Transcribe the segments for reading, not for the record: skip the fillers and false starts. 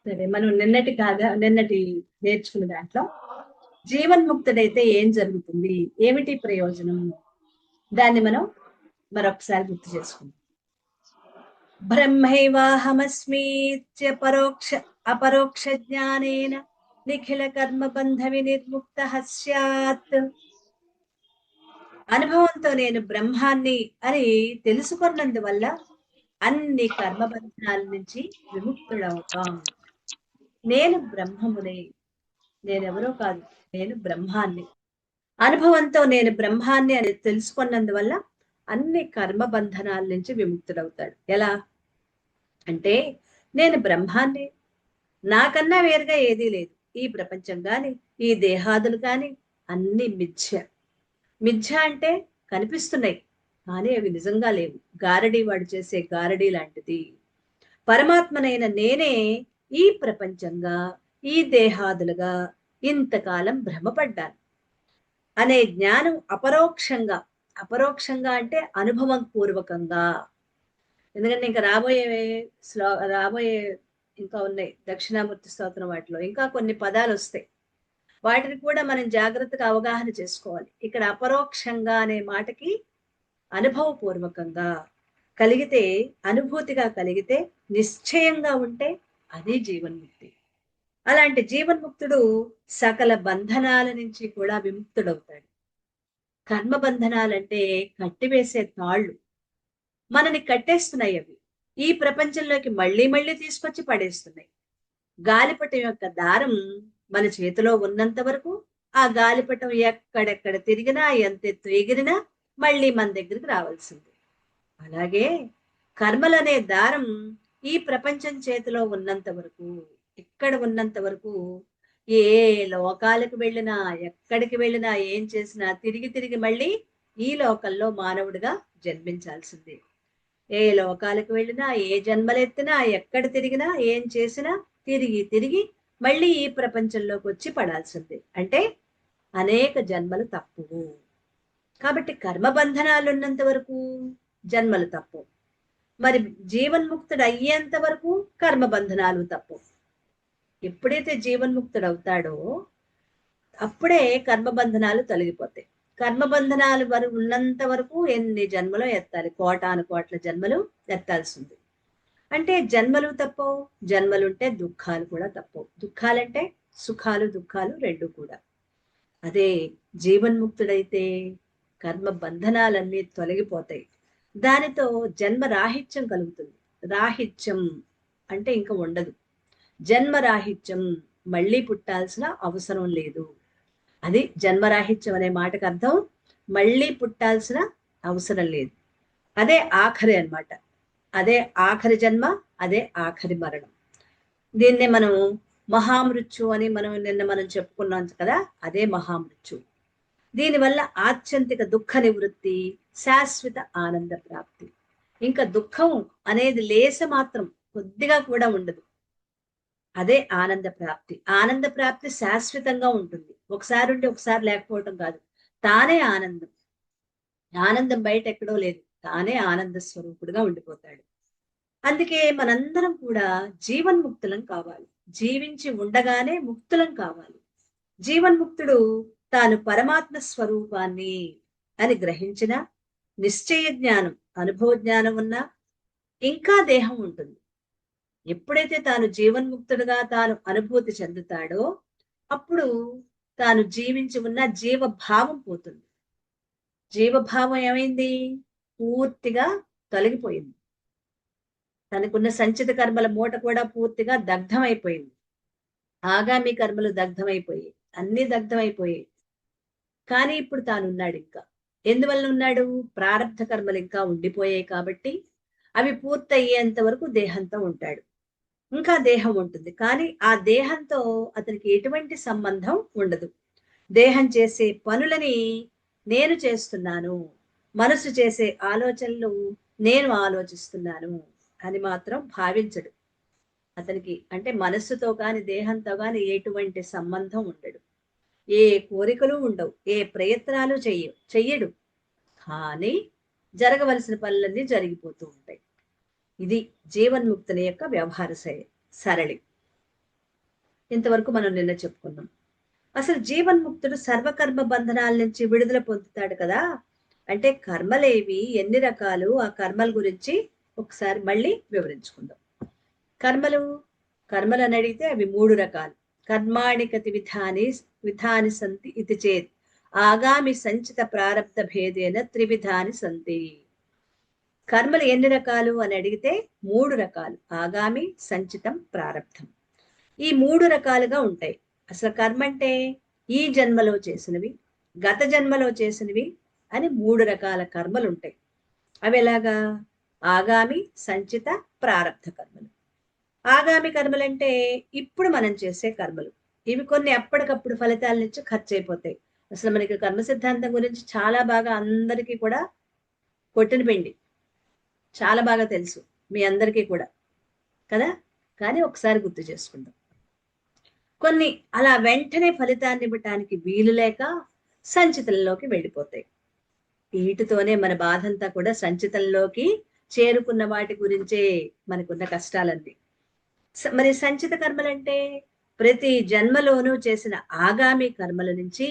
సరే, మనం నిన్నటి నేర్చుకున్న దాంట్లో జీవన్ముక్తుడైతే ఏం జరుగుతుంది, ఏమిటి ప్రయోజనం, దాన్ని మనం మరొకసారి గుర్తు చేసుకుందాం. బ్రహ్మైవాహమస్మీత్య అపరోక్ష జ్ఞానేన నిఖిల కర్మ బంధ వినిర్ముక్త స్యాత్. అనుభవంతో నేను బ్రహ్మాన్ని అని తెలుసుకున్నందువల్ల అన్ని కర్మబంధనాల నుంచి విముక్తుడవుతాం. నేను బ్రహ్మమునే, నేనెవరో కాదు, నేను బ్రహ్మాన్ని. అనుభవంతో నేను బ్రహ్మాన్ని అని తెలుసుకున్నందువల్ల అన్ని కర్మ బంధనాల నుంచి విముక్తుడవుతాడు. ఎలా అంటే, నేను బ్రహ్మాన్ని, నాకన్నా వేరుగా ఏదీ లేదు. ఈ ప్రపంచం గాని, ఈ దేహాదులు కాని అన్ని మిథ్య. మిథ్య అంటే కనిపిస్తున్నాయి, కానీ అవి నిజంగా లేవు. గారడీ వాడు చేసే గారడీ లాంటిది. పరమాత్మనైన నేనే ఈ ప్రపంచంగా, ఈ దేహాదులుగా ఇంతకాలం భ్రమపడ్డాను అనే జ్ఞానం అపరోక్షంగా. అపరోక్షంగా అంటే అనుభవం పూర్వకంగా. ఎందుకంటే ఇంకా రాబోయే ఇంకా ఉన్నాయి దక్షిణామూర్తి స్తోత్రం, వాటిలో ఇంకా కొన్ని పదాలు వస్తాయి. వాటిని కూడా మనం జాగ్రత్తగా అవగాహన చేసుకోవాలి. ఇక్కడ అపరోక్షంగా అనే మాటకి అనుభవపూర్వకంగా కలిగితే, అనుభూతిగా కలిగితే, నిశ్చయంగా ఉంటే అది జీవన్ముక్తి. అలాంటి జీవన్ముక్తుడు సకల బంధనాల నుంచి కూడా విముక్తుడవుతాడు. కర్మ బంధనాలంటే కట్టివేసే తాళ్ళు, మనని కట్టేస్తున్నాయి. అవి ఈ ప్రపంచంలోకి మళ్ళీ మళ్ళీ తీసుకొచ్చి పడేస్తున్నాయి. గాలిపటం యొక్క దారం మన చేతిలో ఉన్నంత వరకు ఆ గాలిపటం ఎక్కడెక్కడ తిరిగినా, ఎంత ఎత్తు ఎగిరినా మళ్ళీ మన దగ్గరికి రావాల్సింది. అలాగే కర్మలనే దారం ఈ ప్రపంచం చేతిలో ఉన్నంత వరకు, ఇక్కడ ఉన్నంత వరకు, ఏ లోకాలకు వెళ్ళినా, ఎక్కడికి వెళ్ళినా, ఏం చేసినా తిరిగి తిరిగి మళ్ళీ ఈ లోకంలో మానవుడిగా జన్మించాల్సిందే. ఏ లోకాలకు వెళ్ళినా, ఏ జన్మలెత్తినా, ఎక్కడ తిరిగినా, ఏం చేసినా తిరిగి తిరిగి మళ్ళీ ఈ ప్రపంచంలోకి వచ్చి పడాల్సిందే. అంటే అనేక జన్మలు తప్పువు. కాబట్టి కర్మబంధనాలు ఉన్నంత వరకు జన్మలు తప్పు. మరి జీవన్ముక్తుడు అయ్యేంత వరకు కర్మబంధనాలు తప్పు. ఎప్పుడైతే జీవన్ముక్తుడు అవుతాడో అప్పుడే కర్మబంధనాలు తొలగిపోతాయి. కర్మబంధనాలు ఉన్నంత వరకు ఎన్ని జన్మలో ఎత్తాలి, కోటాను కోట్ల జన్మలు ఎత్తాల్సింది. అంటే జన్మలు తప్పవు. జన్మలుంటే దుఃఖాలు కూడా తప్పవు. దుఃఖాలంటే సుఖాలు దుఃఖాలు రెండు కూడా. అదే జీవన్ముక్తుడైతే కర్మ బంధనాలన్నీ తొలగిపోతాయి. దానితో జన్మ రాహిత్యం కలుగుతుంది. రాహిత్యం అంటే ఇంకా ఉండదు. జన్మ రాహిత్యం, మళ్ళీ పుట్టాల్సిన అవసరం లేదు. అది జన్మరాహిత్యం అనే మాటకు అర్థం. మళ్ళీ పుట్టాల్సిన అవసరం లేదు. అదే ఆఖరి అన్నమాట. అదే ఆఖరి జన్మ, అదే ఆఖరి మరణం. దీన్నే మనం మహామృత్యు అని మనం చెప్పుకున్నాం కదా, అదే మహామృత్యు. దీనివల్ల ఆత్యంతిక దుఃఖ నివృత్తి, శాశ్వత ఆనంద ప్రాప్తి. ఇంకా దుఃఖం అనేది లేస మాత్రం కొద్దిగా కూడా ఉండదు. అదే ఆనంద ప్రాప్తి. ఆనంద ప్రాప్తి శాశ్వతంగా ఉంటుంది. ఒకసారి ఉంటే ఒకసారి లేకపోవటం కాదు. తానే ఆనందం. ఆనందం బయట ఎక్కడో లేదు, తానే ఆనంద స్వరూపుడుగా ఉండిపోతాడు. అందుకే మనందరం కూడా జీవన్ముక్తులం కావాలి. జీవించి ఉండగానే ముక్తులం కావాలి. జీవన్ముక్తుడు తాను పరమాత్మ స్వరూపాన్ని అని గ్రహించిన, నిశ్చయ జ్ఞానం, అనుభవ జ్ఞానం ఉన్నా ఇంకా దేహం ఉంటుంది. ఎప్పుడైతే తాను జీవన్ముక్తుడుగా తాను అనుభూతి చెందుతాడో అప్పుడు తాను జీవించి ఉన్న జీవభావం పోతుంది. జీవభావం ఏమైంది? పూర్తిగా తొలగిపోయింది. తనకున్న సంచిత కర్మల మూట కూడా పూర్తిగా దగ్ధమైపోయింది. ఆగామి కర్మలు దగ్ధమైపోయాయి, అన్ని దగ్ధమైపోయాయి. కానీ ఇప్పుడు తానున్నాడు. ఇంకా ఎందువల్ల ఉన్నాడు? ప్రారంధ కర్మలు ఇంకా ఉండిపోయాయి కాబట్టి అవి పూర్తయ్యేంత వరకు దేహంతో ఉంటాడు. ఇంకా దేహం ఉంటుంది, కానీ ఆ దేహంతో అతనికి ఎటువంటి సంబంధం ఉండదు. దేహం చేసే పనులని నేను చేస్తున్నాను, మనసు చేసే ఆలోచనలు నేను ఆలోచిస్తున్నాను అని మాత్రం భావించడు. అతనికి అంటే మనస్సుతో కాని దేహంతో కాని ఎటువంటి సంబంధం ఉండడు. ఏ కోరికలు ఉండవు, ఏ ప్రయత్నాలు చెయ్యడు. కానీ జరగవలసిన పనులన్నీ జరిగిపోతూ ఉంటాయి. ఇది జీవన్ముక్తుని యొక్క వ్యవహార సరళి. ఇంతవరకు మనం నిన్న చెప్పుకున్నాం. అసలు జీవన్ముక్తుడు సర్వకర్మ బంధనాల నుంచి విడుదల పొందుతాడు కదా! అంటే కర్మలేవి, ఎన్ని రకాలు, ఆ కర్మల గురించి ఒకసారి మళ్ళీ వివరించుకుందాం. కర్మలు, కర్మలని అడిగితే అవి 3 రకాలు. కర్మాణి కతి విధాని సంతి ఇది చేత్ ఆగామి సంచిత ప్రారబ్ధ భేదేన త్రివిధాని సంతి. కర్మలు ఎన్ని రకాలు అని అడిగితే 3 రకాలు. ఆగామి, సంచితం, ప్రారబ్ధం. ఈ 3 రకాలుగా ఉంటాయి. అసలు కర్మ అంటే ఈ జన్మలో చేసినవి, గత జన్మలో చేసినవి అని 3 రకాల కర్మలు ఉంటాయి. అవి ఎలాగా? ఆగామి, సంచిత, ప్రారబ్ధ కర్మలు. ఆగామి కర్మలంటే ఇప్పుడు మనం చేసే కర్మలు. ఇవి కొన్ని అప్పటికప్పుడు ఫలితాలనిచ్చి ఖర్చు అయిపోతాయి. అసలు మనకి కర్మ సిద్ధాంతం గురించి చాలా బాగా అందరికీ కూడా కొట్టిన పిండి. చాలా బాగా తెలుసు మీ అందరికీ కూడా కదా. కానీ ఒకసారి గుర్తు చేసుకుందాం. కొన్ని అలా వెంటనే ఫలితాన్ని ఇవ్వటానికి వీలు లేక సంచితంలోకి వెళ్ళిపోతాయి. వీటితోనే మన బాధంతా కూడా సంచితంలోకి చేరుకున్న వాటి గురించే మనకున్న కష్టాలన్నీ. మరి సంచిత కర్మలంటే ప్రతి జన్మలోనూ చేసిన ఆగామి కర్మల నుంచి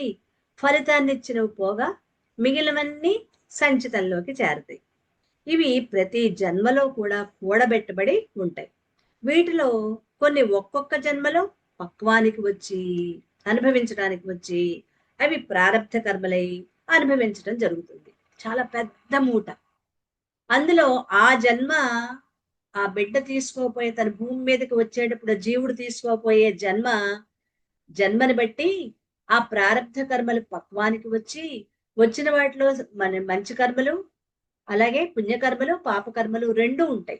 ఫలితాన్ని ఇచ్చినవి పోగా మిగిలినవన్నీ సంచితంలోకి చేరతాయి. ఇవి ప్రతి జన్మలో కూడా కూడబెట్టబడి ఉంటాయి. వీటిలో కొన్ని ఒక్కొక్క జన్మలో పక్వానికి వచ్చి అనుభవించడానికి వచ్చి అవి ప్రారబ్ధ కర్మలై అనుభవించడం జరుగుతుంది. చాలా పెద్ద మూట. అందులో ఆ జన్మ ఆ బిడ్డ తీసుకోపోయే తన భూమి మీదకి వచ్చేటప్పుడు జీవుడు తీసుకోపోయే జన్మని బట్టి ఆ ప్రారబ్ధ కర్మలు పక్వానికి వచ్చి వచ్చిన వాటిలో మన మంచి కర్మలు అలాగే పుణ్యకర్మలు పాపకర్మలు 2 ఉంటాయి.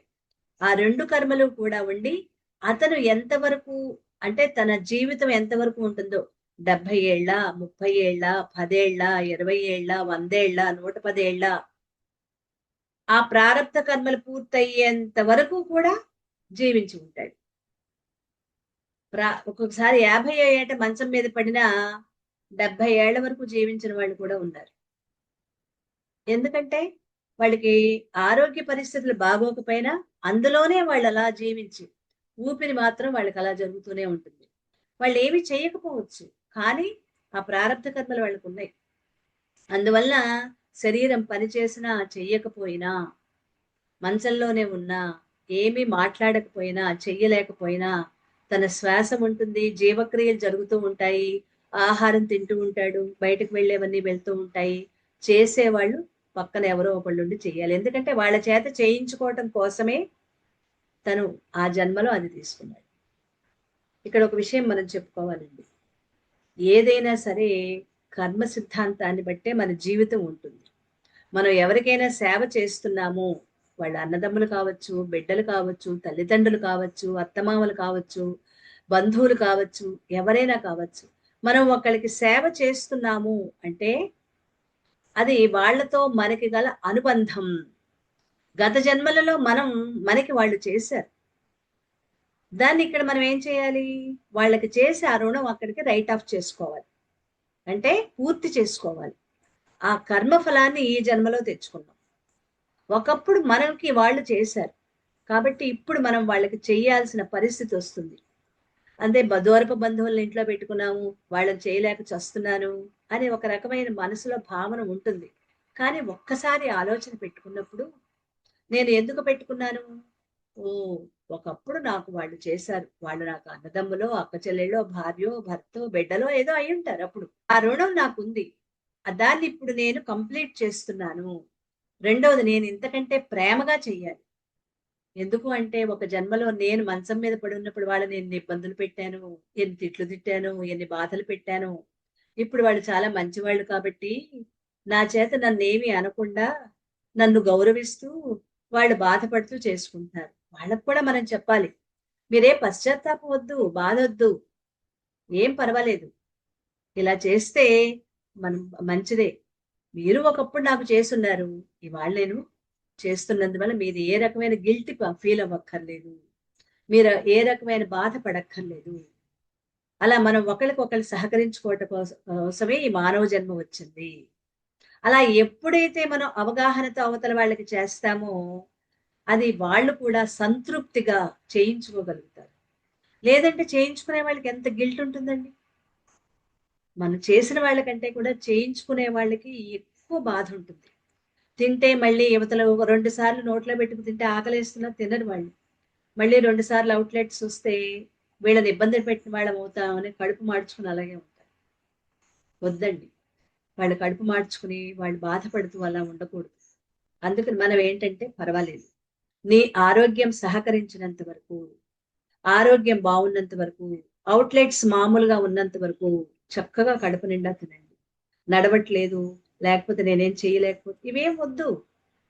ఆ 2 కర్మలు కూడా ఉండి అతను ఎంతవరకు అంటే తన జీవితం ఎంతవరకు ఉంటుందో 70 ఏళ్ళ 30 ఏళ్ళ 10 ఏళ్ళ 20 ఏళ్ళ 100 ఏళ్ళ 110 ఏళ్ళ ఆ ప్రారబ్ధ కర్మలు పూర్తయ్యేంత వరకు కూడా జీవించి ఉంటాడు. ఒక్కొక్కసారి 50 ఏట మంచం మీద పడినా 70 ఏళ్ల వరకు జీవించిన వాళ్ళు కూడా ఉన్నారు. ఎందుకంటే వాళ్ళకి ఆరోగ్య పరిస్థితులు బాగోకపోయినా అందులోనే వాళ్ళు అలా జీవించి ఊపిరి మాత్రం వాళ్ళకి అలా జరుగుతూనే ఉంటుంది. వాళ్ళు ఏమి చేయకపోవచ్చు కానీ ఆ ప్రారబ్ధ కర్మలు వాళ్ళకు ఉన్నాయి. అందువల్ల శరీరం పనిచేసినా చెయ్యకపోయినా మంచంలోనే ఉన్నా ఏమీ మాట్లాడకపోయినా చెయ్యలేకపోయినా తన శ్వాస ఉంటుంది, జీవక్రియలు జరుగుతూ ఉంటాయి, ఆహారం తింటూ ఉంటాడు, బయటకు వెళ్ళేవన్నీ వెళ్తూ ఉంటాయి. చేసేవాళ్ళు పక్కన ఎవరో ఒకళ్ళుండి చెయ్యాలి. ఎందుకంటే వాళ్ళ చేత చేయించుకోవటం కోసమే తను ఆ జన్మలో అది తీసుకున్నాడు. ఇక్కడ ఒక విషయం మనం చెప్పుకోవాలండి. ఏదైనా సరే కర్మ సిద్ధాంతాన్ని బట్టే మన జీవితం ఉంటుంది. మనం ఎవరికైనా సేవ చేస్తున్నాము, వాళ్ళ అన్నదమ్ములు కావచ్చు, బిడ్డలు కావచ్చు, తల్లిదండ్రులు కావచ్చు, అత్తమామలు కావచ్చు, బంధువులు కావచ్చు, ఎవరైనా కావచ్చు. మనం ఒకళ్ళకి సేవ చేస్తున్నాము అంటే అది వాళ్ళతో మనకి గల అనుబంధం. గత జన్మలలో మనకి వాళ్ళు చేశారు. దాన్ని ఇక్కడ మనం ఏం చేయాలి? వాళ్ళకి చేసి ఆ రుణం అక్కడికి రైట్ ఆఫ్ చేసుకోవాలి. అంటే పూర్తి చేసుకోవాలి. ఆ కర్మ ఫలాన్ని ఈ జన్మలో తెచ్చుకున్నాం. ఒకప్పుడు మనకి వాళ్ళు చేశారు. కాబట్టి ఇప్పుడు మనం వాళ్ళకి చేయాల్సిన పరిస్థితి వస్తుంది. అంతే దూరపు బంధువుల్ని ఇంట్లో పెట్టుకున్నాము, వాళ్ళని చేయలేక చస్తున్నాను అనే ఒక రకమైన మనసులో భావన ఉంటుంది. కానీ ఒక్కసారి ఆలోచన పెట్టుకున్నప్పుడు నేను ఎందుకు పెట్టుకున్నాను? ఓహ్! ఒకప్పుడు నాకు వాళ్ళు చేశారు. వాళ్ళు నాకు అన్నదమ్ములో, అక్క చెల్లెళ్ళో, భార్యో, భర్తో, బిడ్డలో ఏదో అయ్యుంటారు అప్పుడు. ఆ రుణం నాకుంది. దాన్ని ఇప్పుడు నేను కంప్లీట్ చేస్తున్నాను. రెండోది నేను ఇంతకంటే ప్రేమగా చెయ్యాలి. ఎందుకు అంటే ఒక జన్మలో నేను మంచం మీద పడున్నప్పుడు వాళ్ళని ఎన్ని ఇబ్బందులు పెట్టాను, ఎన్ని తిట్లు తిట్టాను, ఎన్ని బాధలు పెట్టాను. ఇప్పుడు వాళ్ళు చాలా మంచివాళ్ళు కాబట్టి నా చేత నన్నేమి అనకుండా నన్ను గౌరవిస్తూ వాళ్ళు బాధపడుతూ చేసుకుంటున్నారు. వాళ్ళకు కూడా మనం చెప్పాలి. మీరే పశ్చాత్తాపం వద్దు, బాధొద్దు. ఏం పర్వాలేదు. ఇలా చేస్తే మనం మంచిదే. మీరు ఒకప్పుడు నాకు చేసున్నారు. ఇవాళ నేను చేస్తున్నందువల్ల మీరు ఏ రకమైన గిల్టీ ఫీల్ అవ్వక్కర్లేదు. మీరు ఏ రకమైన బాధ పడక్కర్లేదు. అలా మనం ఒకళ్ళకొకళ్ళు సహకరించుకోవటం కోసమే ఈ మానవ జన్మ వచ్చింది. అలా ఎప్పుడైతే మనం అవగాహనతో అవతల వాళ్ళకి చేస్తామో అది వాళ్ళు కూడా సంతృప్తిగా చేయించుకోగలుగుతారు. లేదంటే చేయించుకునే వాళ్ళకి ఎంత గిల్ట్ ఉంటుందండి. మనం చేసిన వాళ్ళకంటే కూడా చేయించుకునే వాళ్ళకి ఎక్కువ బాధ ఉంటుంది. తింటే మళ్ళీ యువతల ఒక 2 సార్లు నోట్లో పెట్టుకు తింటే ఆకలేస్తున్నా తినరు వాళ్ళు. మళ్ళీ 2 సార్లు అవుట్‌లెట్స్ వస్తే వీళ్ళని ఇబ్బంది పెట్టిన వాళ్ళం అవుతామని కడుపు మార్చుకుని అలాగే ఉంటారు. వద్దండి. వాళ్ళు కడుపు మార్చుకుని వాళ్ళు బాధపడుతూ అలా ఉండకూడదు. అందుకని మనం ఏంటంటే పర్వాలేదు. నీ ఆరోగ్యం సహకరించినంత వరకు, ఆరోగ్యం బావున్నంత వరకు, అవుట్‌లెట్స్ మామూలుగా ఉన్నంత వరకు చక్కగా కడుపు నిండా తినండి. నడవట్లేదు, లేకపోతే నేనేం చేయలేకపోతే ఇవేం వద్దు.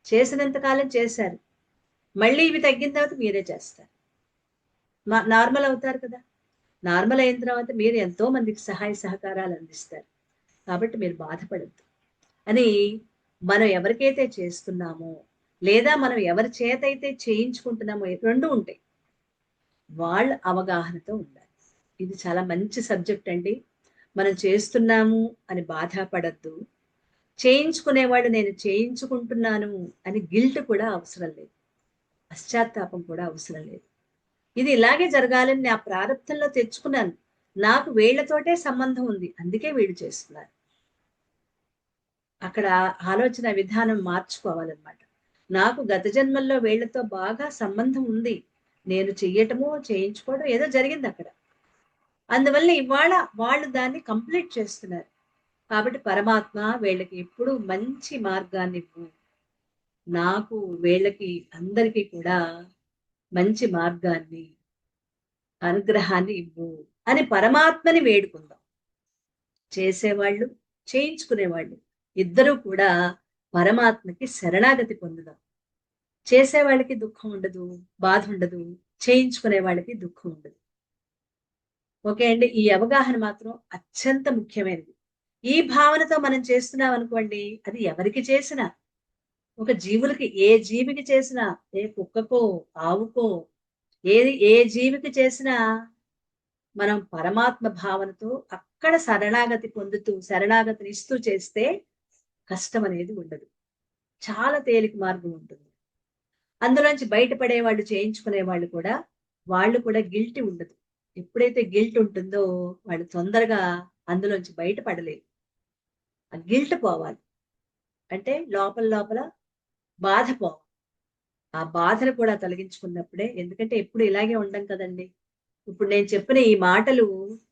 చేసినంత కాలం చేశారు. మళ్ళీ ఇవి తగ్గిన తర్వాత మీరే చేస్తారు. నార్మల్ అవుతారు కదా! నార్మల్ అయిన తర్వాత మీరు ఎంతో మందికి సహాయ సహకారాలు అందిస్తారు. కాబట్టి మీరు బాధపడొద్దు. అని మనం ఎవరికైతే చేస్తున్నామో, లేదా మనం ఎవరి చేతైతే చేయించుకుంటున్నామో 2 ఉంటాయి. వాళ్ళ అవగాహనతో ఉండాలి. ఇది చాలా మంచి సబ్జెక్ట్ అండి. మనం చేస్తున్నాము అని బాధపడొద్దు. చేయించుకునేవాళ్ళు నేను చేయించుకుంటున్నాను అని గిల్ట్ కూడా అవసరం లేదు. పశ్చాత్తాపం కూడా అవసరం లేదు. ఇది ఇలాగే జరగాలని నా ప్రారబ్ధంలో తెచ్చుకున్నాను. నాకు వీళ్ళతోటే సంబంధం ఉంది. అందుకే వీళ్ళు చేస్తున్నారు. అక్కడ ఆలోచన విధానం మార్చుకోవాలన్నమాట. నాకు గత జన్మల్లో వీళ్ళతో బాగా సంబంధం ఉంది. నేను చెయ్యటము, చేయించుకోవడం ఏదో జరిగిందక్కడ. అందువల్ల ఇవాళ వాళ్ళు దాన్ని కంప్లీట్ చేస్తున్నారు. కాబట్టి పరమాత్మ వీళ్ళకి ఎప్పుడూ మంచి మార్గాన్నివ్వు. నాకు వీళ్ళకి అందరికీ కూడా మంచి మార్గాన్ని, అనుగ్రహాన్ని ఇవ్వు అని పరమాత్మని వేడుకుందాం. చేసేవాళ్ళు, చేయించుకునేవాళ్ళు ఇద్దరూ కూడా పరమాత్మకి శరణాగతి పొందుదాం. చేసేవాళ్ళకి దుఃఖం ఉండదు, బాధ ఉండదు. చేయించుకునే వాళ్ళకి దుఃఖం ఉండదు. ఓకే అండి. ఈ అవగాహన మాత్రం అత్యంత ముఖ్యమైనది. ఈ భావనతో మనం చేస్తున్నాం అనుకోండి, అది ఎవరికి చేసినా, ఒక జీవులకి ఏ జీవికి చేసినా, ఏ కుక్కకో, ఆవుకో, ఏ జీవికి చేసినా మనం పరమాత్మ భావనతో అక్కడ శరణాగతి పొందుతూ, శరణాగతినిస్తూ చేస్తే కష్టం అనేది ఉండదు. చాలా తేలిక మార్గం ఉంటుంది. అందులోంచి బయటపడే వాళ్ళు, చేయించుకునే వాళ్ళు కూడా గిల్టీ ఉండదు. ఎప్పుడైతే గిల్ట్ ఉంటుందో వాళ్ళు తొందరగా అందులోంచి బయటపడలేరు. ఆ గిల్ట్ పోవాలి. అంటే లోపల లోపల బాధ పోవాలి. ఆ బాధను కూడా తొలగించుకున్నప్పుడే ఎందుకంటే ఎప్పుడు ఇలాగే ఉండం కదండీ! ఇప్పుడు నేను చెప్పిన ఈ మాటలు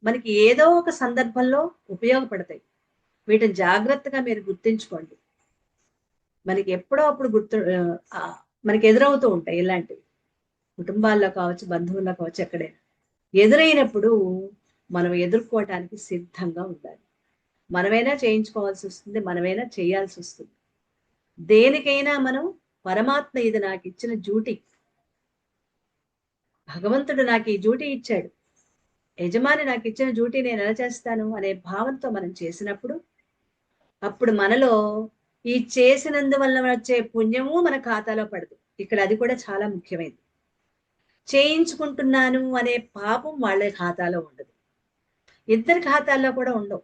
మనకి ఏదో ఒక సందర్భంలో ఉపయోగపడతాయి. వీటిని జాగ్రత్తగా మీరు గుర్తుంచుకోండి. మనకి ఎప్పుడో అప్పుడు మనకి ఎదురవుతూ ఉంటాయి ఇలాంటివి. కుటుంబాల్లో కావచ్చు, బంధువుల్లో కావచ్చు ఎక్కడైనా. ఎదురైనప్పుడు మనం ఎదుర్కోవటానికి సిద్ధంగా ఉండాలి. మనమైనా చేయించుకోవాల్సొస్తుంది. మనమైనా చేయాల్సొస్తుంది. దేనికైనా మనం పరమాత్మ ఇది నాకిచ్చిన డ్యూటీ. భగవంతుడు నాకు ఈ డ్యూటీ ఇచ్చాడు. యజమాని నాకిచ్చిన డ్యూటీ నేనెలా చేస్తాను అనే భావంతో మనం చేసినప్పుడు, అప్పుడు మనలో ఈ చేసినందువల్ల వచ్చే పుణ్యము మన ఖాతాలో పడదు. ఇక్కడ అది కూడా చాలా ముఖ్యమైనది. చేయించుకుంటున్నాను అనే పాపం వాళ్ళ ఖాతాలో ఉండదు. ఇద్దరి ఖాతాల్లో కూడా ఉండవు.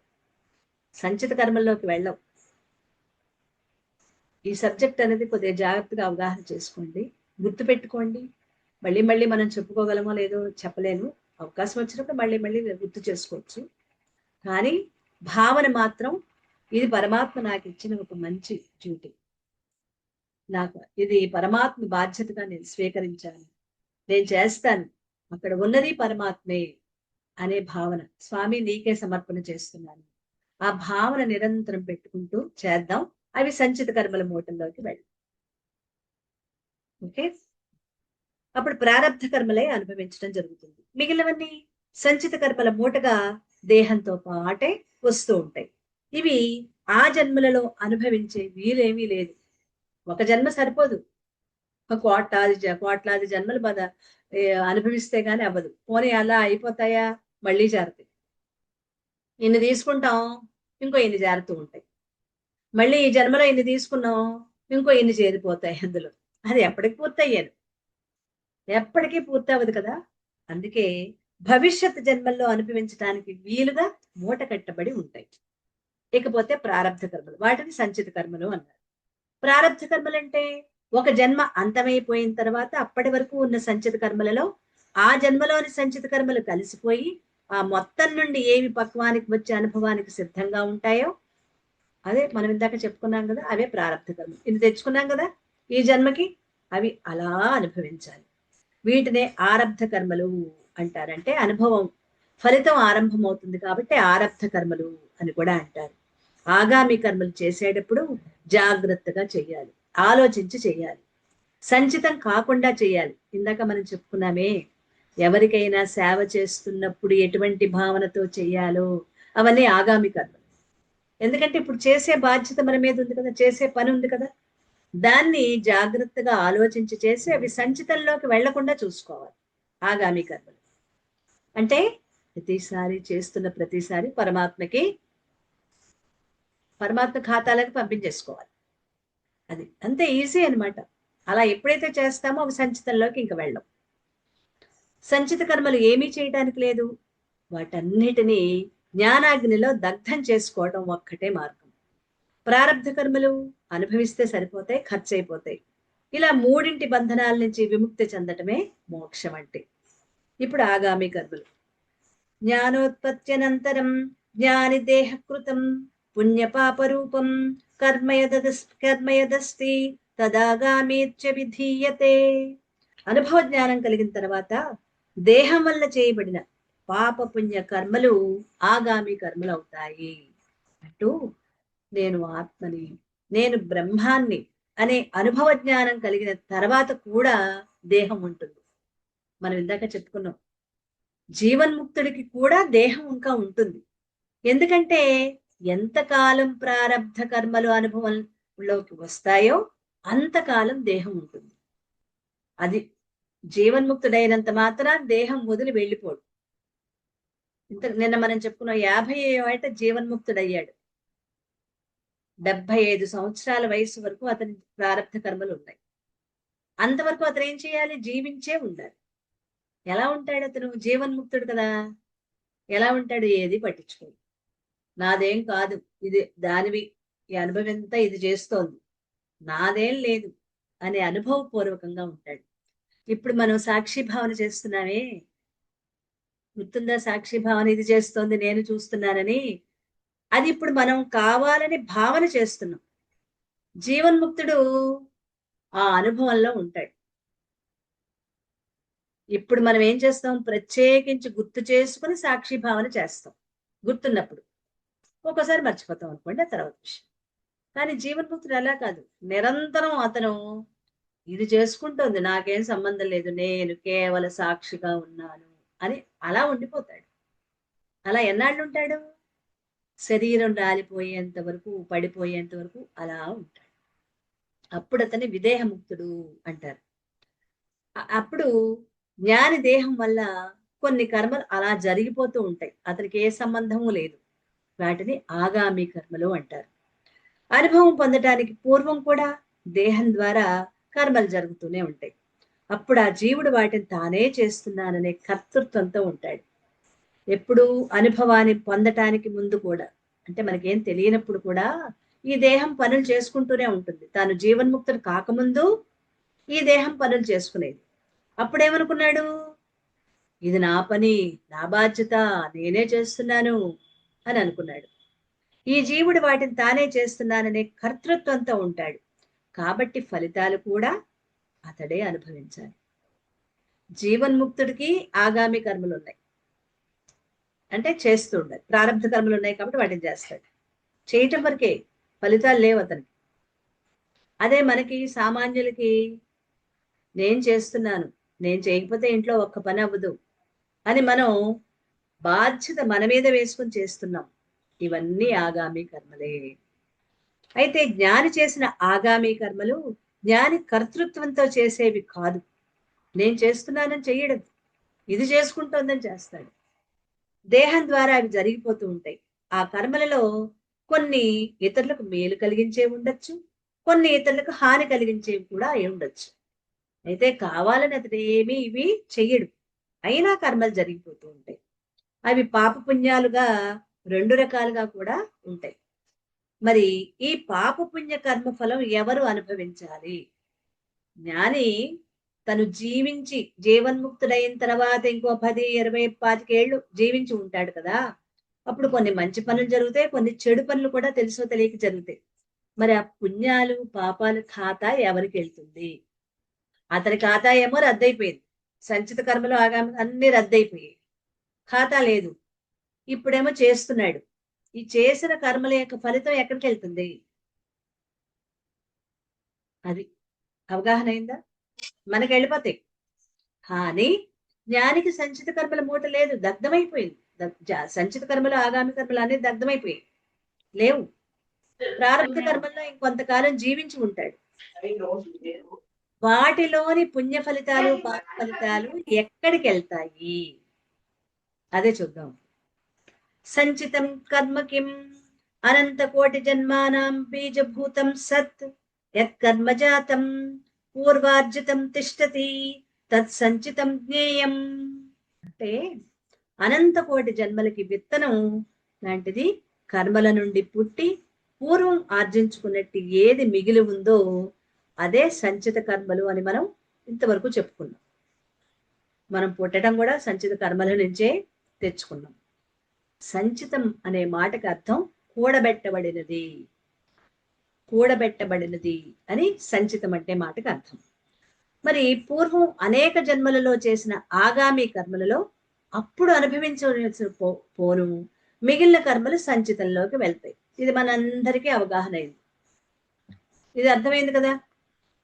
సంచిత కర్మల్లోకి వెళ్ళవు. ఈ సబ్జెక్ట్ అనేది కొద్దిగా జాగ్రత్తగా అవగాహన చేసుకోండి. గుర్తుపెట్టుకోండి. మళ్ళీ మళ్ళీ మనం చెప్పుకోగలమో లేదో చెప్పలేను. అవకాశం వచ్చినప్పుడు మళ్ళీ మళ్ళీ గుర్తు చేసుకోవచ్చు. కానీ భావన మాత్రం ఇది పరమాత్మ నాకిచ్చిన ఒక మంచి డ్యూటీ. నాకు ఇది పరమాత్మ బాధ్యతగా నేను స్వీకరించాను. నేను చేస్తాను. అక్కడ ఉన్నది పరమాత్మే అనే భావన. స్వామి నీకే సమర్పణ చేస్తున్నాను. ఆ భావన నిరంతరం పెట్టుకుంటూ చేద్దాం. అవి సంచిత కర్మల మూటల్లోకి వెళ్ళి. ఓకే. అప్పుడు ప్రారబ్ధ కర్మలే అనుభవించడం జరుగుతుంది. మిగిలినవన్నీ సంచిత కర్మల మూటగా దేహంతో పాటే వస్తూ ఉంటాయి. ఇవి ఆ జన్మలలో అనుభవించే వీలేమీ లేదు. ఒక జన్మ సరిపోదు. ఒక కోట్లాది జన్మలు అనుభవిస్తే గాని అవ్వదు. పోనీ అలా అయిపోతాయా? మళ్ళీ జారుతాయి. ఇన్ని తీసుకుంటాం. ఇంకో ఇన్ని జారుతూ ఉంటాయి. మళ్ళీ ఈ జన్మలో ఇన్ని తీసుకున్నాం. ఇంకో ఇన్ని చేరిపోతాయి అందులో. అది ఎప్పటికి పూర్తయ్యేది. ఎప్పటికీ పూర్తవ్వదు కదా! అందుకే భవిష్యత్ జన్మల్లో అనుభవించడానికి వీలుగా మూట కట్టబడి ఉంటాయి. ఇకపోతే ప్రారబ్ధ కర్మలు. వాటిని సంచిత కర్మలు అన్నారు. ప్రారబ్ధ కర్మలంటే ఒక జన్మ అంతమైపోయిన తర్వాత అప్పటి వరకు ఉన్న సంచిత కర్మలలో ఆ జన్మలోని సంచిత కర్మలు కలిసిపోయి ఆ మొత్తం నుండి ఏవి పక్వానికి వచ్చే అనుభవానికి సిద్ధంగా ఉంటాయో అదే మనం ఇందాక చెప్పుకున్నాం కదా, అవే ప్రారంభ కర్మలు. ఇది తెచ్చుకున్నాం కదా ఈ జన్మకి, అవి అలా అనుభవించాలి. వీటినే ఆరబ్ధ కర్మలు అంటారంటే అనుభవం ఫలితం ఆరంభం అవుతుంది కాబట్టి ఆరబ్ధ కర్మలు అని కూడా అంటారు. ఆగామి కర్మలు చేసేటప్పుడు జాగ్రత్తగా చెయ్యాలి, ఆలోచించి చెయ్యాలి, సంచితం కాకుండా చేయాలి. ఇందాక మనం చెప్పుకున్నామే, ఎవరికైనా సేవ చేస్తున్నప్పుడు ఎటువంటి భావనతో చెయ్యాలో అవన్నీ ఆగామి కర్మలు. ఎందుకంటే ఇప్పుడు చేసే బాధ్యత మన మీద ఉంది కదా, చేసే పని ఉంది కదా, దాన్ని జాగ్రత్తగా ఆలోచించి చేసి అవి సంచితంలోకి వెళ్లకుండా చూసుకోవాలి. ఆగామి కర్మలు అంటే ప్రతిసారి చేస్తున్న ప్రతిసారి పరమాత్మ ఖాతాలకు పంపించేసుకోవాలి. అది అంతే ఈజీ అనమాట. అలా ఎప్పుడైతే చేస్తామో అవి సంచితంలోకి ఇంక వెళ్ళం. సంచిత కర్మలు ఏమీ చేయడానికి లేదు, వాటన్నిటినీ జ్ఞానాగ్నిలో దగ్ధం చేసుకోవడం ఒక్కటే మార్గం. ప్రారబ్ధ కర్మలు అనుభవిస్తే సరిపోతాయి, ఖర్చు అయిపోతాయి. ఇలా మూడింటి బంధనాల నుంచి విముక్తి చెందటమే మోక్షం అంటే. ఇప్పుడు ఆగామి కర్మలు. జ్ఞానోత్పత్త్యనంతరం జ్ఞాని దేహకృతం పుణ్యపాపరూపం కర్మయదస్తి తదాగామీత్య విధీయతే. అనుభవ జ్ఞానం కలిగిన తర్వాత దేహం వల్ల చేయబడిన పాప పుణ్య కర్మలు ఆగామి కర్మలు అవుతాయి అంటూ, నేను ఆత్మని, నేను బ్రహ్మాన్ని అనే అనుభవ జ్ఞానం కలిగిన తర్వాత కూడా దేహం ఉంటుంది. మనం ఇందాక చెప్పుకున్నాం, జీవన్ముక్తుడికి కూడా దేహం ఇంకా ఉంటుంది. ఎందుకంటే ఎంతకాలం ప్రారబ్ధ కర్మలు అనుభవంలోకి వస్తాయో అంతకాలం దేహం ఉంటుంది. అది జీవన్ముక్తుడైనంత మాత్రం దేహం వదిలి వెళ్ళిపోడు. నిన్న మనం చెప్పుకున్నాం, 50 ఏట జీవన్ముక్తుడయ్యాడు. 75 సంవత్సరాల వయసు వరకు అతని ప్రారబ్ధ కర్మలు ఉన్నాయి. అంతవరకు అతను ఏం చేయాలి? జీవించే ఉండాలి. ఎలా ఉంటాడు అతను? జీవన్ముక్తుడు కదా, ఎలా ఉంటాడు? ఏది పట్టించుకోడు. నాదేం కాదు, ఇది దానివి, ఈ అనుభవంతా ఇది చేస్తోంది, నాదేం లేదు అనే అనుభవపూర్వకంగా ఉంటాడు. ఇప్పుడు మనం సాక్షి భావన చేస్తున్నామే, గుర్తుందా? సాక్షి భావన ఇది చేస్తోంది, నేను చూస్తున్నానని. అది ఇప్పుడు మనం కావాలని భావన చేస్తున్నాం. జీవన్ముక్తుడు ఆ అనుభవంలో ఉంటాడు. ఇప్పుడు మనం ఏం చేస్తాం? ప్రత్యేకించి గుర్తు చేసుకుని సాక్షి భావన చేస్తాం గుర్తున్నప్పుడు. ఒక్కోసారి మర్చిపోతాం అనుకోండి, ఆ తర్వాత విషయం. కానీ జీవన్ముక్తుడు అలా కాదు, నిరంతరం అతను ఇది చేసుకుంటోంది, నాకేం సంబంధం లేదు, నేను కేవల సాక్షిగా ఉన్నాను అని అలా ఉండిపోతాడు. అలా ఎన్నాళ్ళు ఉంటాడు? శరీరం రాలిపోయేంత వరకు, పడిపోయేంత వరకు అలా ఉంటాడు. అప్పుడు అతని విదేహముక్తుడు అంటారు. అప్పుడు జ్ఞాని దేహం వల్ల కొన్ని కర్మలు అలా జరిగిపోతూ ఉంటాయి, అతనికి ఏ సంబంధము లేదు. వాటిని ఆగామి కర్మలు అంటారు. అనుభవం పొందటానికి పూర్వం కూడా దేహం ద్వారా కర్మలు జరుగుతూనే ఉంటాయి. అప్పుడు ఆ జీవుడు వాటిని తానే చేస్తున్నాననే కర్తృత్వంతో ఉంటాడు. ఎప్పుడు అనుభవాన్ని పొందటానికి ముందు కూడా, అంటే మనకేం తెలియనప్పుడు కూడా ఈ దేహం పనులు చేసుకుంటూనే ఉంటుంది. తాను జీవన్ముక్తుడు కాకముందు ఈ దేహం పనులు చేసుకునేది. అప్పుడేమనుకున్నాడు? ఇది నా పని, నా బాధ్యత, నేనే చేస్తున్నాను అని అనుకున్నాడు. ఈ జీవుడు వాటిని తానే చేస్తున్నాననే కర్తృత్వంతో ఉంటాడు కాబట్టి ఫలితాలు కూడా అతడే అనుభవించాలి. జీవన్ముక్తుడికి ఆగామి కర్మలు ఉన్నాయి, అంటే చేస్తూ ఉండాలి. ప్రారంభ కర్మలు ఉన్నాయి కాబట్టి వాటిని చేస్తాడు. చేయటం వరకే, ఫలితాలు లేవు అతనికి. అదే మనకి సామాన్యులకి, నేను చేస్తున్నాను, నేను చేయకపోతే ఇంట్లో ఒక్క పని అవ్వదు అని మనం బాధ్యత మన మీద వేసుకుని చేస్తున్నాం. ఇవన్నీ ఆగామి కర్మలే. అయితే జ్ఞాని చేసిన ఆగామి కర్మలు జ్ఞాని కర్తృత్వంతో చేసేవి కాదు. నేను చేస్తున్నానని చెయ్యడం, ఇది చేసుకుంటోందని చేస్తాడు. దేహం ద్వారా అవి జరిగిపోతూ ఉంటాయి. ఆ కర్మలలో కొన్ని ఇతరులకు మేలు కలిగించేవి ఉండొచ్చు, కొన్ని ఇతరులకు హాని కలిగించేవి కూడా అయి ఉండొచ్చు. అయితే కావాలని అతడు ఏమీ ఇవి చెయ్యడు, అయినా కర్మలు జరిగిపోతూ ఉంటాయి. అవి పాపపుణ్యాలుగా 2 రకాలుగా కూడా ఉంటాయి. మరి ఈ పాపపుణ్య కర్మ ఫలం ఎవరు అనుభవించాలి? జ్ఞాని తను జీవించి జీవన్ముక్తుడైన తర్వాత ఇంకో 10, 20, 25 ఏళ్ళు జీవించి ఉంటాడు కదా. అప్పుడు కొన్ని మంచి పనులు జరుగుతాయి, కొన్ని చెడు పనులు కూడా తెలుసో తెలియక జరుగుతాయి. మరి ఆ పుణ్యాలు పాపాలు ఖాతా ఎవరికి వెళ్తుంది? అతని ఖాతా ఏమో రద్దయిపోయింది, సంచిత కర్మలు ఆగామి అన్ని రద్దయిపోయాయి, ఖాతా లేదు. ఇప్పుడేమో చేస్తున్నాడు. ఈ చేసిన కర్మల యొక్క ఫలితం ఎక్కడికి వెళ్తుంది? అది అవగాహన అయిందా? మనకి వెళ్ళిపోతాయి. కానీ జ్ఞానికి సంచిత కర్మల మూట లేదు, దగ్ధమైపోయింది. సంచిత కర్మలు ఆగామి కర్మలు అనేది దగ్ధమైపోయాయి, లేవు. ప్రారంభ కర్మల్లో ఇంకొంతకాలం జీవించి ఉంటాడు. వాటిలోని పుణ్య ఫలితాలు పాప ఫలితాలు ఎక్కడికి వెళ్తాయి అదే చూద్దాం. సంచితం కర్మ కిం అనంత కోటి జన్మానాం బీజభూతం సత్ యత్కర్మ జాతం పూర్వార్జితం తిష్టతి తత్ సంచితం జ్ఞేయం. అంటే అనంత కోటి జన్మలకి విత్తనం లాంటిది కర్మల నుండి పుట్టి పూర్వం ఆర్జించుకున్నట్టు ఏది మిగిలి ఉందో అదే సంచిత కర్మలు అని మనం ఇంతవరకు చెప్పుకున్నాం. మనం పుట్టడం కూడా సంచిత కర్మల నుంచే తెచ్చుకున్నాం. సంచితం అనే మాటకి అర్థం కూడబెట్టబడినది, కూడబెట్టబడినది అని సంచితం అంటే మాటకి అర్థం. మరి పూర్వం అనేక జన్మలలో చేసిన ఆగామి కర్మలలో అప్పుడు అనుభవించవలసిన పోను మిగిలిన కర్మలు సంచితంలోకి వెళ్తాయి. ఇది మనందరికీ అవగాహన అయింది, ఇది అర్థమైంది కదా.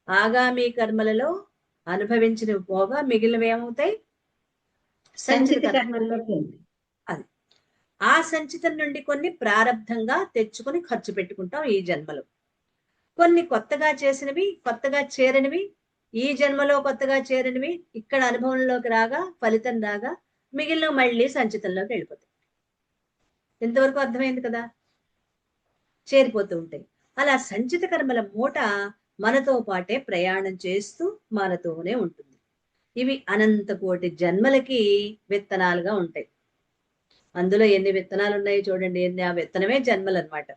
ఆగామి కర్మలలో అనుభవించినవి పోగా మిగిలినవి ఏమవుతాయి? సంచిత కర్మల్లోకి. అది ఆ సంచితం నుండి కొన్ని ప్రారబ్ధంగా తెచ్చుకొని ఖర్చు పెట్టుకుంటాం ఈ జన్మలో. కొన్ని కొత్తగా చేసినవి, కొత్తగా చేరనివి, ఈ జన్మలో కొత్తగా చేరనివి ఇక్కడ అనుభవంలోకి రాగా ఫలితం రాగా మిగిలిన మళ్ళీ సంచితంలోకి వెళ్ళిపోతాయి. ఎంతవరకు అర్థమైంది కదా, చేరిపోతూ ఉంటాయి. అలా సంచిత కర్మల మూట మనతో పాటే ప్రయాణం చేస్తూ మనతోనే ఉంటుంది. ఇవి అనంత కోటి జన్మలకి విత్తనాలుగా ఉంటాయి. అందులో ఎన్ని విత్తనాలు ఉన్నాయో చూడండి, ఆ విత్తనమే జన్మలు అన్నమాట.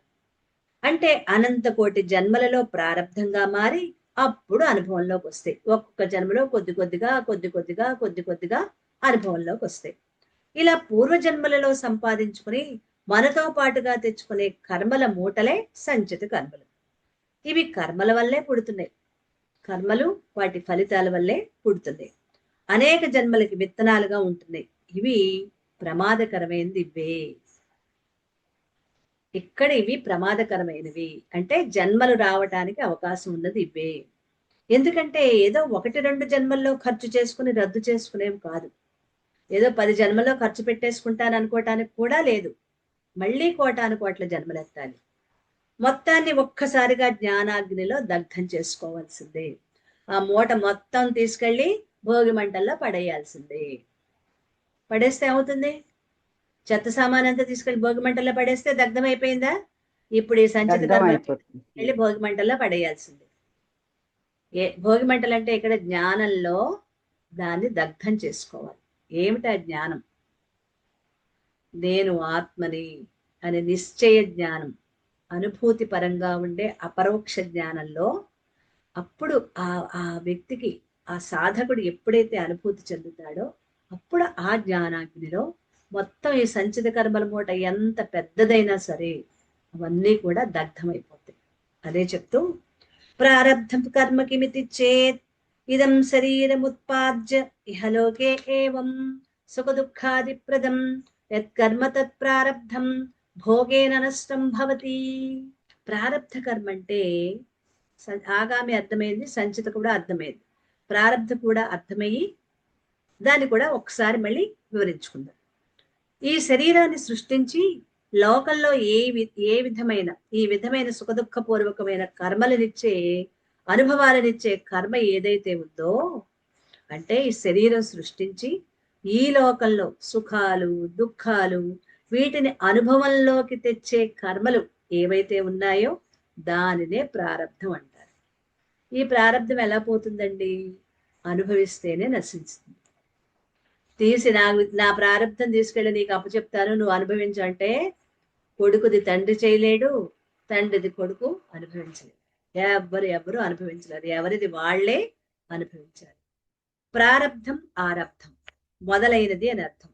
అంటే అనంత కోటి జన్మలలో ప్రారబ్ధంగా మారి అప్పుడు అనుభవంలోకి వస్తాయి. ఒక్కొక్క జన్మలో కొద్ది కొద్దిగా కొద్ది కొద్దిగా కొద్ది కొద్దిగా అనుభవంలోకి వస్తాయి. ఇలా పూర్వజన్మలలో సంపాదించుకుని మనతో పాటుగా తెచ్చుకునే కర్మల మూటలే సంచిత కర్మలు. ఇవి కర్మల వల్లే పుడుతున్నాయి, కర్మలు వాటి ఫలితాల వల్లే పుడుతున్నాయి, అనేక జన్మలకి విత్తనాలుగా ఉంటున్నాయి. ఇవి ప్రమాదకరమైనది ఇవే. ఇక్కడ ఇవి ప్రమాదకరమైనవి అంటే జన్మలు రావటానికి అవకాశం ఉన్నది ఇవే. ఎందుకంటే ఏదో 1-2 జన్మల్లో ఖర్చు చేసుకుని రద్దు చేసుకునేవి కాదు. ఏదో 10 జన్మల్లో ఖర్చు పెట్టేసుకుంటాను అనుకోవటానికి కూడా లేదు. మళ్ళీ కోటాను కోట్ల జన్మలెత్తాలి. మొత్తాన్ని ఒక్కసారిగా జ్ఞానాగ్నిలో దగ్ధం చేసుకోవాల్సిందే. ఆ మూట మొత్తం తీసుకెళ్లి భోగి మంటల్లో పడేయాల్సిందే. పడేస్తే ఏమవుతుంది? చెత్త సామానంతా తీసుకెళ్లి భోగి మంటల్లో పడేస్తే దగ్ధం అయిపోయిందా? ఇప్పుడు ఈ సంచిత కర్మ వెళ్ళి భోగి మంటల్లో పడేయాల్సిందే. భోగి మంటలు అంటే ఇక్కడ జ్ఞానంలో దాన్ని దగ్ధం చేసుకోవాలి. ఏమిటా జ్ఞానం? నేను ఆత్మని అనే నిశ్చయ జ్ఞానం, అనుభూతి పరంగా ఉండే అపరోక్ష జ్ఞానంలో అప్పుడు ఆ వ్యక్తికి, ఆ సాధకుడు ఎప్పుడైతే అనుభూతి చెందుతాడో అప్పుడు ఆ జ్ఞానాగ్నిలో మొత్తం ఈ సంచిత కర్మల మూట ఎంత పెద్దదైనా సరే అవన్నీ కూడా దగ్ధమైపోతాయి. అదే చెప్తూ ప్రారబ్ధం కర్మ కిమితి చేత్ ఇదం శరీరముత్పాద్య ఇహలోకే ఏవం సుఖ దుఃఖాదిప్రదం యత్కర్మ తత్ ప్రారబ్ధం భోగేన నష్టం భవతి. ప్రారబ్ధ కర్మ అంటే ఆగామి అర్థమైంది, సంచిత కూడా అర్థమైంది, ప్రారబ్ధ కూడా అర్థమయ్యి దాన్ని కూడా ఒకసారి మళ్ళీ వివరించుకుందాం. ఈ శరీరాన్ని సృష్టించి లోకంలో ఏ విధమైన సుఖదుఖపూర్వకమైన కర్మలనిచ్చే, అనుభవాలనిచ్చే కర్మ ఏదైతే ఉందో, అంటే ఈ శరీరం సృష్టించి ఈ లోకంలో సుఖాలు దుఃఖాలు వీటిని అనుభవంలోకి తెచ్చే కర్మలు ఏవైతే ఉన్నాయో దానినే ప్రారబ్ధం అంటారు. ఈ ప్రారబ్ధం ఎలా పోతుందండి? అనుభవిస్తేనే నశించుతుంది. తీసి నా ప్రారబ్ధం తీసుకెళ్ళి నీకు అప్పచెప్తాను, నువ్వు అనుభవించు అంటే కొడుకుది తండ్రి చేయలేడు, తండ్రిది కొడుకు అనుభవించలేడు. ఎవరు అనుభవించలేరు, ఎవరిది వాళ్లే అనుభవించాలి. ప్రారబ్ధం ఆరబ్ధం మొదలైనది అని అర్థం.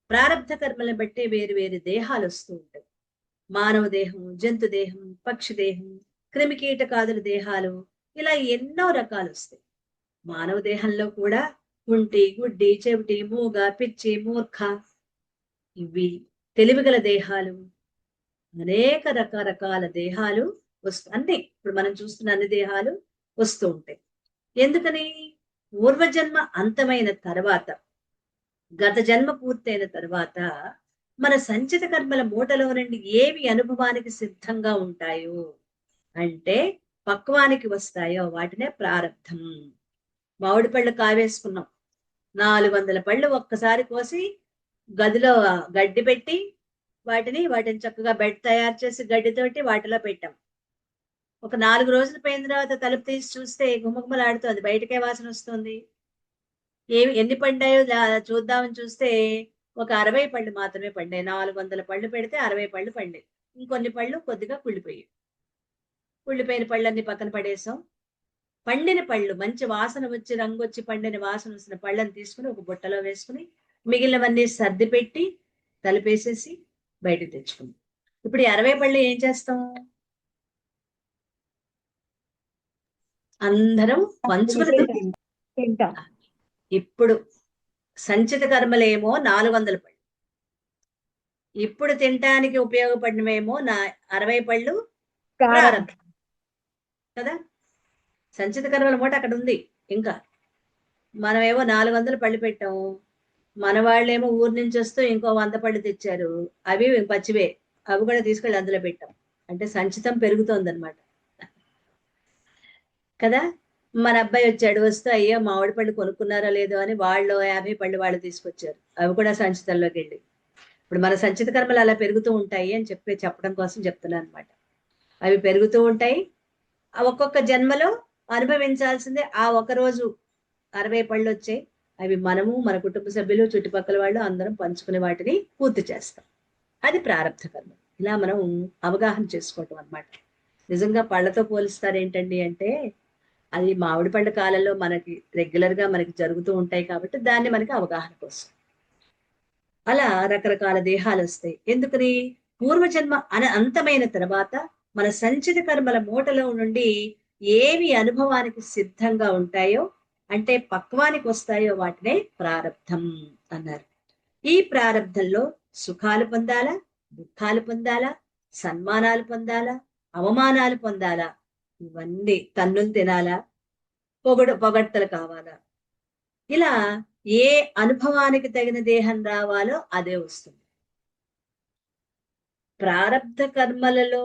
ప్రారబ్ధ కర్మలను బట్టి వేరు వేరు దేహాలు వస్తూ ఉంటాయి. మానవ దేహం, జంతు దేహం, పక్షి దేహం, క్రిమికీటకాదుల దేహాలు, ఇలా ఎన్నో రకాలు వస్తాయి. మానవ దేహంలో కూడా కుంటి, గుడ్డి, చెవిటి, మూగ, పిచ్చి, మూర్ఖ, ఇవి తెలివిగల దేహాలు, అనేక రకరకాల దేహాలు అన్ని ఇప్పుడు మనం చూస్తున్న అన్ని దేహాలు వస్తూ ఉంటాయి. ఎందుకని? పూర్వజన్మ అంతమైన తర్వాత, గత జన్మ పూర్తయిన తర్వాత మన సంచిత కర్మల మూటలో నుండి ఏవి అనుభవానికి సిద్ధంగా ఉంటాయో, అంటే పక్వానికి వస్తాయో, వాటినే ప్రారబ్ధం. మామిడి పళ్ళు కావేసుకున్నాం, 400 పళ్ళు ఒక్కసారి కోసి గదిలో గడ్డి పెట్టి వాటిని చక్కగా బెడ్ తయారు చేసి గడ్డితోటి వాటిలో పెట్టాం. ఒక 4 రోజులు పోయిన తర్వాత తలుపు తీసి చూస్తే గుమగుమలాడుతుంది, బయటకే వాసన వస్తుంది. ఎన్ని పండాయో చూద్దామని చూస్తే ఒక 60 పళ్ళు మాత్రమే పండాయి. 400 పళ్ళు పెడితే 60 పళ్ళు పండాయి. ఇంకొన్ని పళ్ళు కొద్దిగా కుళ్ళిపోయిన పళ్ళన్ని పక్కన పడేసాం. పండిన పళ్ళు, మంచి వాసన వచ్చి రంగు వచ్చి పండిన వాసన వచ్చిన పళ్ళని తీసుకుని ఒక బుట్టలో వేసుకుని మిగిలినవన్నీ సర్ది పెట్టి తలిపేసేసి బయటకు తెచ్చుకుంది. ఇప్పుడు 60 పళ్ళు ఏం చేస్తాం? అందరం పంచుకుని తింటాం. ఇప్పుడు సంచిత కర్మలేమో 400 పళ్ళు, ఇప్పుడు తినటానికి ఉపయోగపడినవేమో 60 పళ్ళు ప్రారంభం కదా. సంచిత కర్మల మూట అక్కడ ఉంది. ఇంకా మనమేమో 400 పళ్ళు పెట్టాము, మన వాళ్ళేమో ఊరు నుంచి వస్తూ ఇంకో 100 పళ్ళు తెచ్చారు, అవి పచ్చివే, అవి కూడా తీసుకెళ్ళి అందులో పెట్టాం. అంటే సంచితం పెరుగుతోంది అనమాట కదా. మన అబ్బాయి వచ్చాడు, వస్తూ అయ్యో మామిడి పళ్ళు కొనుక్కున్నారో లేదో అని వాళ్ళు 50 పళ్ళు వాళ్ళు తీసుకొచ్చారు, అవి కూడా సంచితంలోకి వెళ్ళి. ఇప్పుడు మన సంచిత కర్మలు అలా పెరుగుతూ ఉంటాయి అని చెప్పడం కోసం చెప్తున్నాను అనమాట. అవి పెరుగుతూ ఉంటాయి. ఒక్కొక్క జన్మలో అనుభవించాల్సిందే ఆ ఒక రోజు 60 పళ్ళు వచ్చాయి. అవి మనము, మన కుటుంబ సభ్యులు, చుట్టుపక్కల వాళ్ళు అందరం పంచుకునే వాటిని పూర్తి చేస్తాం. అది ప్రారబ్ధ కర్మ. ఇలా మనం అవగాహన చేసుకోవటం అనమాట. నిజంగా పళ్ళతో పోలిస్తారు ఏంటండి అంటే, అది మామిడి పండు కాలంలో మనకి రెగ్యులర్ గా మనకి జరుగుతూ ఉంటాయి కాబట్టి దాన్ని మనకి అవగాహన కోసం. అలా రకరకాల దేహాలు వస్తాయి. ఎందుకని? పూర్వజన్మ అంతమైన తర్వాత మన సంచిత కర్మల మూటలో నుండి ఏవి అనుభవానికి సిద్ధంగా ఉంటాయో, అంటే పక్వానికి వస్తాయో, వాటినే ప్రారబ్ధం అన్నారు. ఈ ప్రారబ్ధంలో సుఖాలు పొందాలా, దుఃఖాలు పొందాలా, సన్మానాలు పొందాలా, అవమానాలు పొందాలా, ఇవన్నీ తన్నులు తినాలా, పొగడ్తలు కావాలా, ఇలా ఏ అనుభవానికి తగిన దేహం రావాలో అదే వస్తుంది. ప్రారబ్ధ కర్మలలో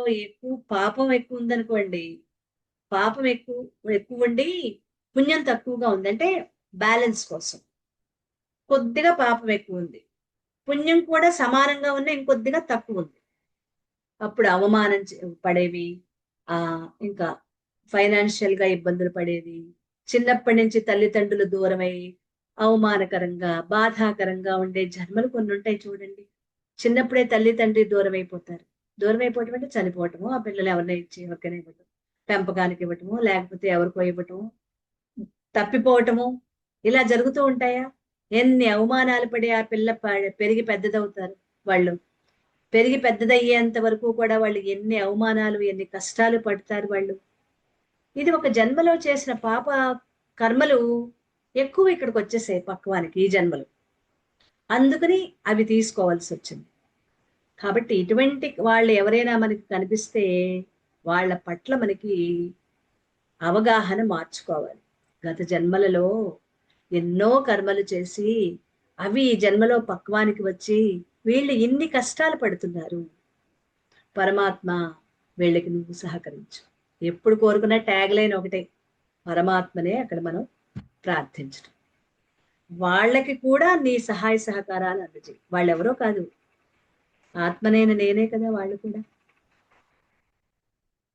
పాపం ఎక్కువ ఉందనుకోండి, పాపం ఎక్కువ ఉండి పుణ్యం తక్కువగా ఉంది అంటే బ్యాలెన్స్ కోసం కొద్దిగా పాపం ఎక్కువ ఉంది, పుణ్యం కూడా సమానంగా ఉన్న ఇంకొద్దిగా తక్కువ ఉంది, అప్పుడు అవమానం పడేవి, ఇంకా ఫైనాన్షియల్ గా ఇబ్బందులు పడేది, చిన్నప్పటి నుంచి తల్లిదండ్రులు దూరమై అవమానకరంగా బాధాకరంగా ఉండే జన్మలు కొన్ని ఉంటాయి చూడండి. చిన్నప్పుడే తల్లి తండ్రి దూరం అయిపోతారు. దూరం అయిపోవటం అంటే చనిపోవటము, ఆ పిల్లలు ఎవరినైనా ఇచ్చి ఎవరికైనా ఇవ్వటం, పెంపకానికి ఇవ్వటము, లేకపోతే ఎవరికో ఇవ్వటము, తప్పిపోవటము, ఇలా జరుగుతూ ఉంటాయా? ఎన్ని అవమానాలు పడి ఆ పిల్ల పెరిగి పెద్దదవుతారు. వాళ్ళు పెరిగి పెద్దదయ్యేంత వరకు కూడా వాళ్ళు ఎన్ని అవమానాలు, ఎన్ని కష్టాలు పడతారు వాళ్ళు. ఇది ఒక జన్మలో చేసిన పాప కర్మలు ఎక్కువ ఇక్కడికి వచ్చేసాయి పక్వానికి ఈ జన్మలు, అందుకని అవి తీసుకోవాల్సి వచ్చింది. కాబట్టి ఇటువంటి వాళ్ళు ఎవరైనా మనకి కనిపిస్తే వాళ్ళ పట్ల మనకి అవగాహన మార్చుకోవాలి. గత జన్మలలో ఎన్నో కర్మలు చేసి అవి ఈ జన్మలో పక్వానికి వచ్చి వీళ్ళు ఇన్ని కష్టాలు పడుతున్నారు, పరమాత్మ వీళ్ళకి నువ్వు సహకరించు. ఎప్పుడు కోరుకున్న ట్యాగ్ లైన్ ఒకటే, పరమాత్మనే అక్కడ మనం ప్రార్థించడం. వాళ్ళకి కూడా నీ సహాయ సహకారాలు అందజేయి. వాళ్ళెవరో కాదు, ఆత్మనైన నేనే కదా వాళ్ళు కూడా.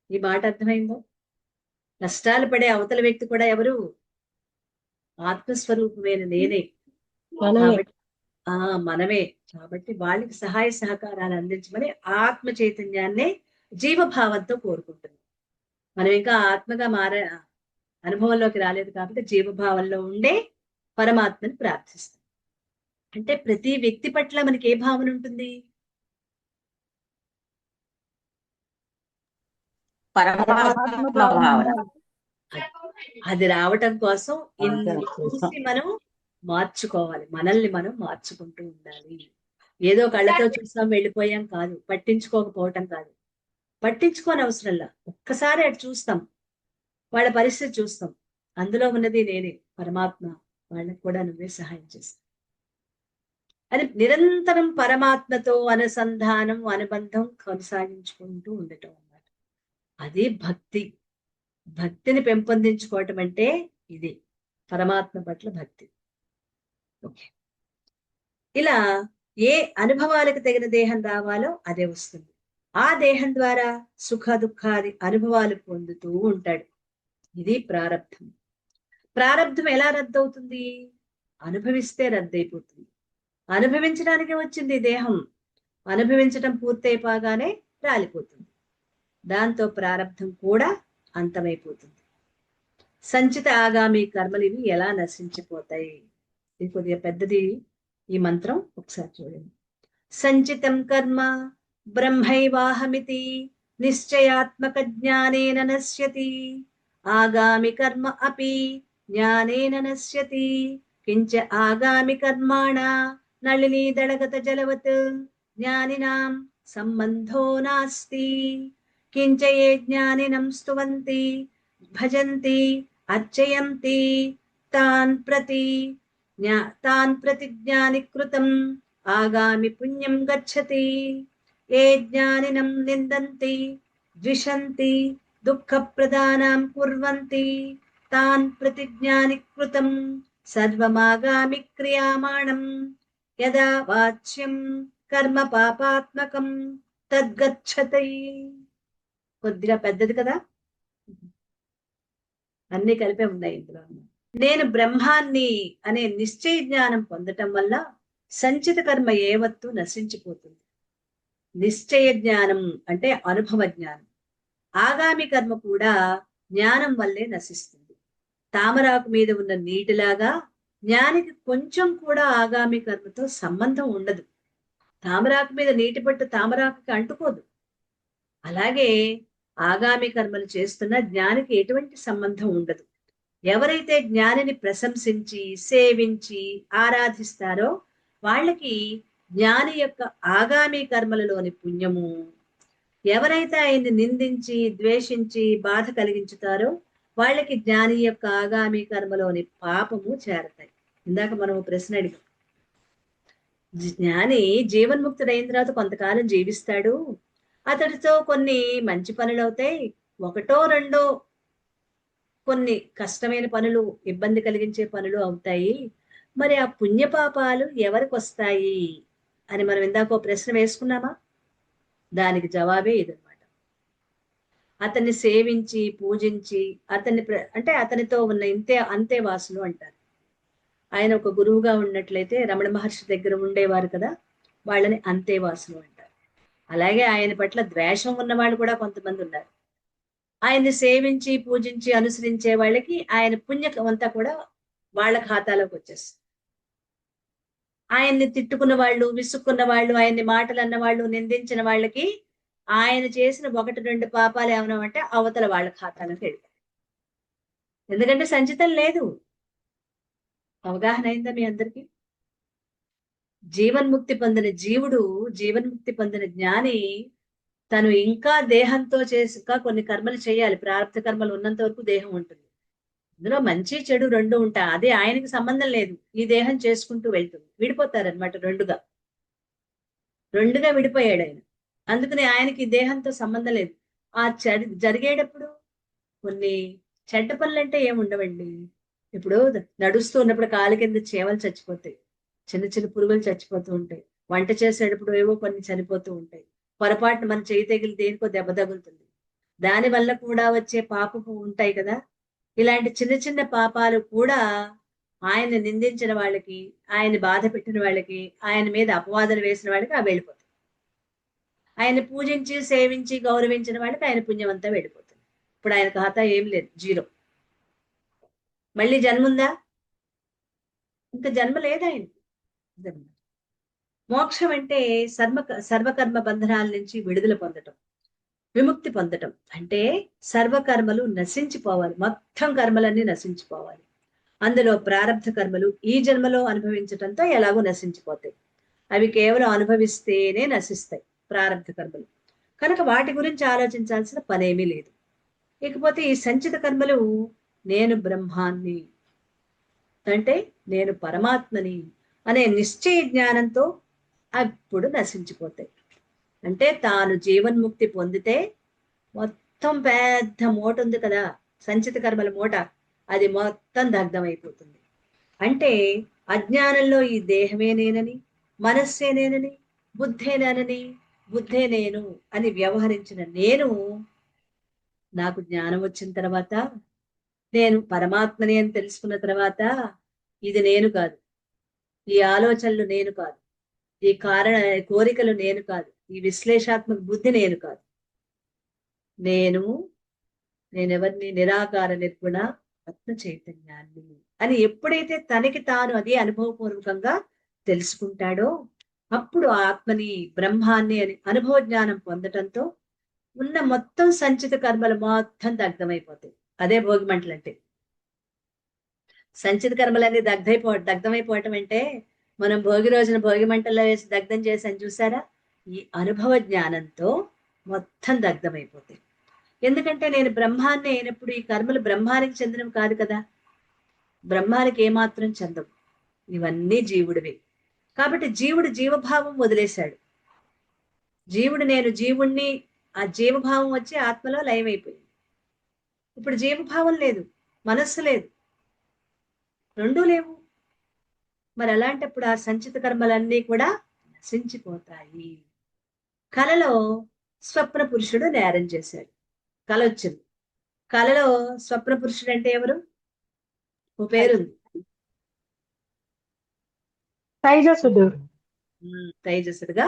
ఈ మాట అర్థమైందో? కష్టాలు పడే అవతల వ్యక్తి కూడా ఎవరు? ఆత్మస్వరూపమైన నేనే కాబట్టి మనమే. కాబట్టి వాళ్ళకి సహాయ సహకారాలు అందించమని ఆత్మ చైతన్యాన్నే జీవభావంతో కోరుకుంటుంది. మనం ఇంకా ఆత్మగా అనుభవంలోకి రాలేదు కాబట్టి జీవభావంలో ఉండే పరమాత్మని ప్రార్థిస్తాం. అంటే ప్రతి వ్యక్తి పట్ల మనకి ఏ భావన ఉంటుంది? పరమాత్మ భావన. అది రావటం కోసం ఇన్ని చూసి మనం మార్చుకోవాలి, మనల్ని మనం మార్చుకుంటూ ఉండాలి. ఏదో కళ్ళతో చూసాం వెళ్ళిపోయాం కాదు, పట్టించుకోకపోవటం కాదు. పట్టించుకోని అవసరంలా ఒక్కసారి అటు చూస్తాం, వాళ్ళ పరిస్థితి చూస్తాం, అందులో ఉన్నది నేనే పరమాత్మ, వాళ్ళకి కూడా నువ్వే సహాయం చేస్తావు. అది నిరంతరం పరమాత్మతో అనుసంధానం అనుబంధం కొనసాగించుకుంటూ ఉండటం అన్నమాట. అది భక్తి. భక్తిని పెంపొందించుకోవటం అంటే ఇది, పరమాత్మ పట్ల భక్తి. ఓకే, ఇలా ఏ అనుభవాలకు తగిన దేహం రావాలో అదే వస్తుంది. ఆ దేహం ద్వారా సుఖ దుఃఖాది అనుభవాలు పొందుతూ ఉంటాడు. ఇది ప్రారబ్ధం. ప్రారబ్ధం ఎలా రద్దవుతుంది? అనుభవిస్తే రద్దయిపోతుంది. అనుభవించడానికి వచ్చింది దేహం, అనుభవించటం పూర్తయిపోగానే రాలిపోతుంది. దాంతో ప్రారబ్ధం కూడా అంతమైపోతుంది. సంచిత ఆగామి కర్మలు ఇవి ఎలా నశించిపోతాయి? ఇది కొద్దిగా పెద్దది ఈ మంత్రం, ఒకసారి చూడండి. సంచితం కర్మ బ్రహ్మైవాహమితి నిశ్చయాత్మక జ్ఞానేన నశ్యతి, ఆగామి కర్మ అపి జ్ఞానేన నశ్యతి, కించ ఆగామి కర్మాణ నళినీ దళగత జలవత్ జ్ఞానినాం సంబంధో నాస్తి, కించ ఏ జ్ఞానినం స్తువంతి భజంతి అర్చయంతి తాన్ ప్రతి జ్ఞాని కృతం ఆగామి పుణ్యం గచ్చతి, ఏ జ్ఞానినం నిందంతి ద్విషంతి దుఃఖప్రదానాం కుర్వంతి తాన్ ప్రతి జ్ఞాని కృతం సర్వమాగామి క్రియామాణం, యదా వాచ్యం కర్మ పాపాత్మకం తద్గచ్చతి. కొద్దిగా పెద్దది కదా, అన్ని కలిపే ఉన్నాయి ఇందులో. నేను బ్రహ్మాన్ని అనే నిశ్చయ జ్ఞానం పొందటం వల్ల సంచిత కర్మ ఏవత్తు నశించిపోతుంది. నిశ్చయ జ్ఞానం అంటే అనుభవ జ్ఞానం. ఆగామి కర్మ కూడా జ్ఞానం వల్లే నశిస్తుంది. తామరాకు మీద ఉన్న నీటిలాగా జ్ఞానికి కొంచెం కూడా ఆగామి కర్మతో సంబంధం ఉండదు. తామరాకు మీద నీటి పట్టు తామరాకుకి అంటుకోదు. అలాగే ఆగామి కర్మలు చేస్తున్న జ్ఞానికి ఎటువంటి సంబంధం ఉండదు. ఎవరైతే జ్ఞానిని ప్రశంసించి సేవించి ఆరాధిస్తారో వాళ్ళకి జ్ఞాని యొక్క ఆగామి కర్మలలోని పుణ్యము, ఎవరైతే ఆయన్ని నిందించి ద్వేషించి బాధ కలిగించుతారో వాళ్ళకి జ్ఞాని యొక్క ఆగామి కర్మలోని పాపము చేరతాయి. ఇందాక మనం ప్రశ్న అడిగాం, జ్ఞాని జీవన్ముక్తుడైన తర్వాత కొంతకాలం జీవిస్తాడు, అతడితో కొన్ని మంచి పనులు అవుతాయి, ఒకటో రెండో కొన్ని కష్టమైన పనులు ఇబ్బంది కలిగించే పనులు అవుతాయి, మరి ఆ పుణ్యపాపాలు ఎవరికి వస్తాయి అని మనం ఇందాక ప్రశ్న వేసుకున్నామా? దానికి జవాబే ఇదనమాట. అతన్ని సేవించి పూజించి అతన్ని అంటే అతనితో ఉన్న అంతే వాసులు అంటారు. ఆయన ఒక గురువుగా ఉన్నట్లయితే రమణ మహర్షి దగ్గర ఉండేవారు కదా, వాళ్ళని అంతేవాసులు అంటారు. అలాగే ఆయన పట్ల ద్వేషం ఉన్న వాళ్ళు కూడా కొంతమంది ఉన్నారు. ఆయన్ని సేవించి పూజించి అనుసరించే వాళ్ళకి ఆయన పుణ్యం అంతా కూడా వాళ్ళ ఖాతాలోకి వచ్చేస్తుంది. ఆయన్ని తిట్టుకున్న వాళ్ళు, విసుక్కున్న వాళ్ళు, ఆయన్ని మాటలు అన్న వాళ్ళు, నిందించిన వాళ్ళకి ఆయన చేసిన 1-2 పాపాలు ఏమైనా అంటే అవతల వాళ్ళ ఖాతాలోకి వెళ్తాయి. ఎందుకంటే సంచితం లేదు. అవగాహన అయిందా మీ అందరికీ? జీవన్ముక్తి పొందిన జీవుడు, జీవన్ముక్తి పొందిన జ్ఞాని తను ఇంకా దేహంతో ఇంకా కొన్ని కర్మలు చేయాలి. ప్రారంభ కర్మలు ఉన్నంత వరకు దేహం ఉంటుంది. ఇందులో మంచి చెడు రెండు ఉంటాయి. అదే ఆయనకి సంబంధం లేదు. ఈ దేహం చేసుకుంటూ వెళ్తుంది. విడిపోతారనమాట రెండుగా విడిపోయాడు ఆయన. అందుకని ఆయనకి దేహంతో సంబంధం లేదు. ఆ జరిగేటప్పుడు కొన్ని చెడ్డ పనులు అంటే ఏముండవండి. ఇప్పుడు నడుస్తూ ఉన్నప్పుడు కాలు కింద చేమలు చచ్చిపోతాయి, చిన్న చిన్న పురుగులు చచ్చిపోతూ ఉంటాయి, వంట చేసేటప్పుడు ఏవో కొన్ని చనిపోతూ ఉంటాయి, పొరపాటున మన చేయి తగిలి దేనికో దెబ్బ తగులుతుంది, దాని వల్ల కూడా వచ్చే పాపపు ఉంటాయి కదా. ఇలాంటి చిన్న చిన్న పాపాలు కూడా ఆయన నిందించిన వాళ్ళకి, ఆయన బాధ పెట్టిన వాళ్ళకి, ఆయన మీద అపవాదన వేసిన వాళ్ళకి అవి వెళ్ళిపోతాయి. ఆయన పూజించి సేవించి గౌరవించిన వాళ్ళకి ఆయన పుణ్యం అంతా వెళ్ళిపోతుంది. ఇప్పుడు ఆయన ఖాతా ఏం లేదు, జీరో. మళ్ళీ జన్ముందా? ఇంకా జన్మ లేదు ఆయన. మోక్షం అంటే సర్వకర్మ బంధనాల నుంచి విడుదల పొందటం, విముక్తి పొందటం. అంటే సర్వకర్మలు నశించిపోవాలి, మొత్తం కర్మలన్నీ నశించిపోవాలి. అందులో ప్రారంధ కర్మలు ఈ జన్మలో అనుభవించటంతో ఎలాగో నశించిపోతాయి. అవి కేవలం అనుభవిస్తేనే నశిస్తాయి ప్రారంధ కర్మలు. కనుక వాటి గురించి ఆలోచించాల్సిన పనేమీ లేదు. ఇకపోతే ఈ సంచిత కర్మలు నేను బ్రహ్మాన్ని, అంటే నేను పరమాత్మని అనే నిశ్చయ జ్ఞానంతో అప్పుడు నశించిపోతాయి. అంటే తాను జీవన్ముక్తి పొందితే మొత్తం పెద్ద మూట ఉంది కదా, సంచిత కర్మల మూట, అది మొత్తం దగ్ధమైపోతుంది. అంటే అజ్ఞానంలో ఈ దేహమే నేనని, మనస్సే నేనని, బుద్ధే నేను అని వ్యవహరించిన నేను, నాకు జ్ఞానం వచ్చిన తర్వాత, నేను పరమాత్మని అని తెలుసుకున్న తర్వాత, ఇది నేను కాదు, ఈ ఆలోచనలు నేను కాదు, ఈ కోరికలు నేను కాదు, ఈ విశ్లేషాత్మక బుద్ధి నేను కాదు, నేనెవరిని, నిరాకార నిర్గుణ ఆత్మ చైతన్యాన్ని అని ఎప్పుడైతే తనకి తాను అది అనుభవపూర్వకంగా తెలుసుకుంటాడో, అప్పుడు ఆత్మని, బ్రహ్మాన్ని అని అనుభవ జ్ఞానం పొందటంతో ఉన్న మొత్తం సంచిత కర్మలు మొత్తం దగ్ధమైపోతాయి. అదే భోగిమంటలు అంటే. సంచిత కర్మలన్నీ దగ్ధమైపోవటం అంటే, మనం భోగి రోజున భోగి మంటల్లో వేసి దగ్ధం చేసాను చూసారా, ఈ అనుభవ జ్ఞానంతో మొత్తం దగ్ధమైపోతాయి. ఎందుకంటే నేను బ్రహ్మాన్ని అయినప్పుడు ఈ కర్మలు బ్రహ్మానికి చెందినవి కాదు కదా, బ్రహ్మానికి ఏమాత్రం చెందవు, ఇవన్నీ జీవుడివే. కాబట్టి జీవుడు జీవభావం వదిలేశాడు. జీవుడు నేను జీవుణ్ణి, ఆ జీవభావం వచ్చి ఆత్మలో లయమైపోయింది. ఇప్పుడు జీవభావం లేదు, మనస్సు లేదు, రెండూ లేవు. మరి అలాంటప్పుడు ఆ సంచిత కర్మలన్నీ కూడా నశించిపోతాయి. కలలో స్వప్న పురుషుడు నేరం చేశాడు. కల వచ్చింది. కలలో స్వప్న పురుషుడు అంటే ఎవరు? ఓ పేరుంది, తైజసుడుగా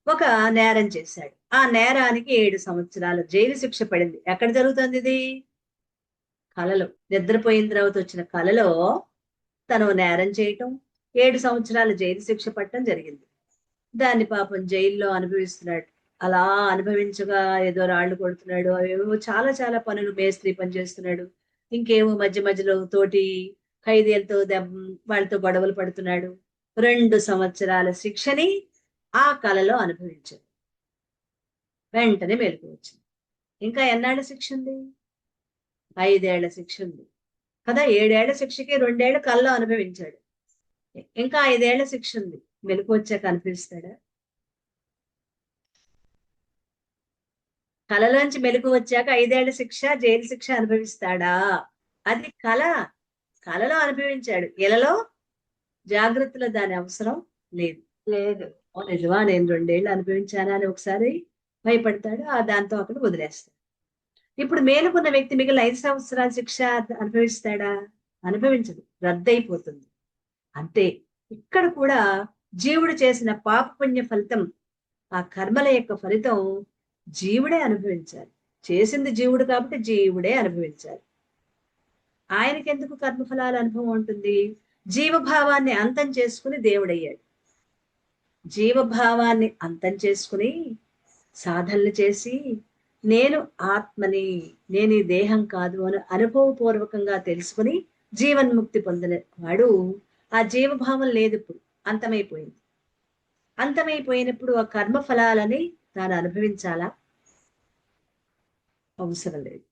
ఒక నేరం చేశాడు. ఆ నేరానికి 7 సంవత్సరాల జైలు శిక్ష పడింది. ఎక్కడ జరుగుతుంది ఇది? కలలో. నిద్రపోయిన తర్వాత వచ్చిన కలలో తను నేరం చేయటం, 7 సంవత్సరాల జైలు శిక్ష పట్టడం జరిగింది. దాన్ని పాపం జైల్లో అనుభవిస్తున్నాడు. అలా అనుభవించగా ఏదో రాళ్లు కొడుతున్నాడు, అవేవో చాలా చాలా పనులు, మేస్త్రి పని చేస్తున్నాడు, ఇంకేమో మధ్య మధ్యలో తోటి ఖైదీలతో వాళ్ళతో గొడవలు పడుతున్నాడు. 2 సంవత్సరాల శిక్షని ఆ కలలో అనుభవించాడు. వెంటనే మెలకు వచ్చింది. ఇంకా ఎన్నాళ్ళ శిక్ష ఉంది? 5 ఏళ్ల శిక్ష ఉంది కదా. 7 ఏళ్ల శిక్షకి 2 ఏళ్లు కల్లో అనుభవించాడు. ఇంకా 5 ఏళ్ల శిక్ష ఉంది. మెలకు వచ్చాక అనిపిస్తాడా? కలలోంచి మెలకు వచ్చాక 5 ఏళ్ల శిక్ష, జైలు శిక్ష అనుభవిస్తాడా? అది కళ. కలలో అనుభవించాడు, ఇలలో జాగ్రత్తలో దాని అవసరం లేదు. నిజమా, నేను 2 ఏళ్ళు అనుభవించానా అని ఒకసారి భయపడతాడు, దాంతో అక్కడ వదిలేస్తాడు. ఇప్పుడు మేలుకున్న వ్యక్తి మిగిలిన 5 సంవత్సరాల శిక్ష అనుభవిస్తాడా? అనుభవించదు, రద్దయిపోతుంది. అంతే ఇక్కడ కూడా జీవుడు చేసిన పాపపుణ్య ఫలితం, ఆ కర్మల యొక్క ఫలితం జీవుడే అనుభవించాలి. చేసింది జీవుడు కాబట్టి జీవుడే అనుభవించాలి. ఆయనకెందుకు కర్మఫలాల అనుభవం ఉంటుంది? జీవభావాన్ని అంతం చేసుకుని దేవుడయ్యాడు. జీవభావాన్ని అంతం చేసుకుని సాధనలు చేసి నేను ఆత్మని, నేను ఈ దేహం కాదు అని అనుభవపూర్వకంగా తెలుసుకుని జీవన్ముక్తి పొందిన వాడు, ఆ జీవభావం లేదు, ఇప్పుడు అంతమైపోయింది. అంతమైపోయినప్పుడు ఆ కర్మ ఫలాలని తాను అనుభవించాలా? అవసరం లేదు.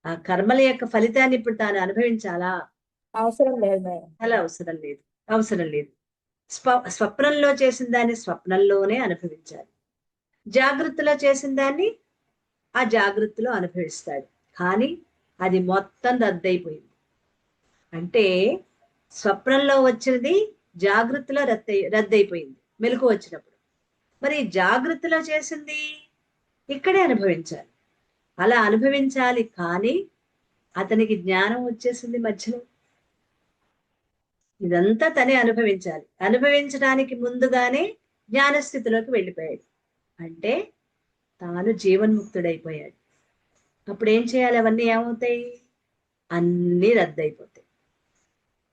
ఆ కర్మల యొక్క ఫలితాన్ని ఇప్పుడు తాను అనుభవించాలా? అవసరం లేదు. అలా అవసరం లేదు. స్వప్నంలో చేసిన దాన్ని స్వప్నంలోనే అనుభవించాలి, జాగ్రత్తలో చేసిన దాన్ని ఆ జాగ్రత్తలో అనుభవిస్తాడు. కానీ అది మొత్తం రద్దయిపోయింది. అంటే స్వప్నంలో వచ్చినది జాగ్రత్తలో రద్దయిపోయింది మెలకు వచ్చినప్పుడు. మరి జాగ్రత్తలో చేసింది ఇక్కడే అనుభవించాలి. అలా అనుభవించాలి, కానీ అతనికి జ్ఞానం వచ్చేసింది మధ్యలో. ఇదంతా తనే అనుభవించాలి. అనుభవించడానికి ముందుగానే జ్ఞానస్థితిలోకి వెళ్ళిపోయాడు. అంటే తాను జీవన్ముక్తుడైపోయాడు. అప్పుడు ఏం చేయాలి? అవన్నీ ఏమవుతాయి? అన్నీ రద్దయిపోతాయి.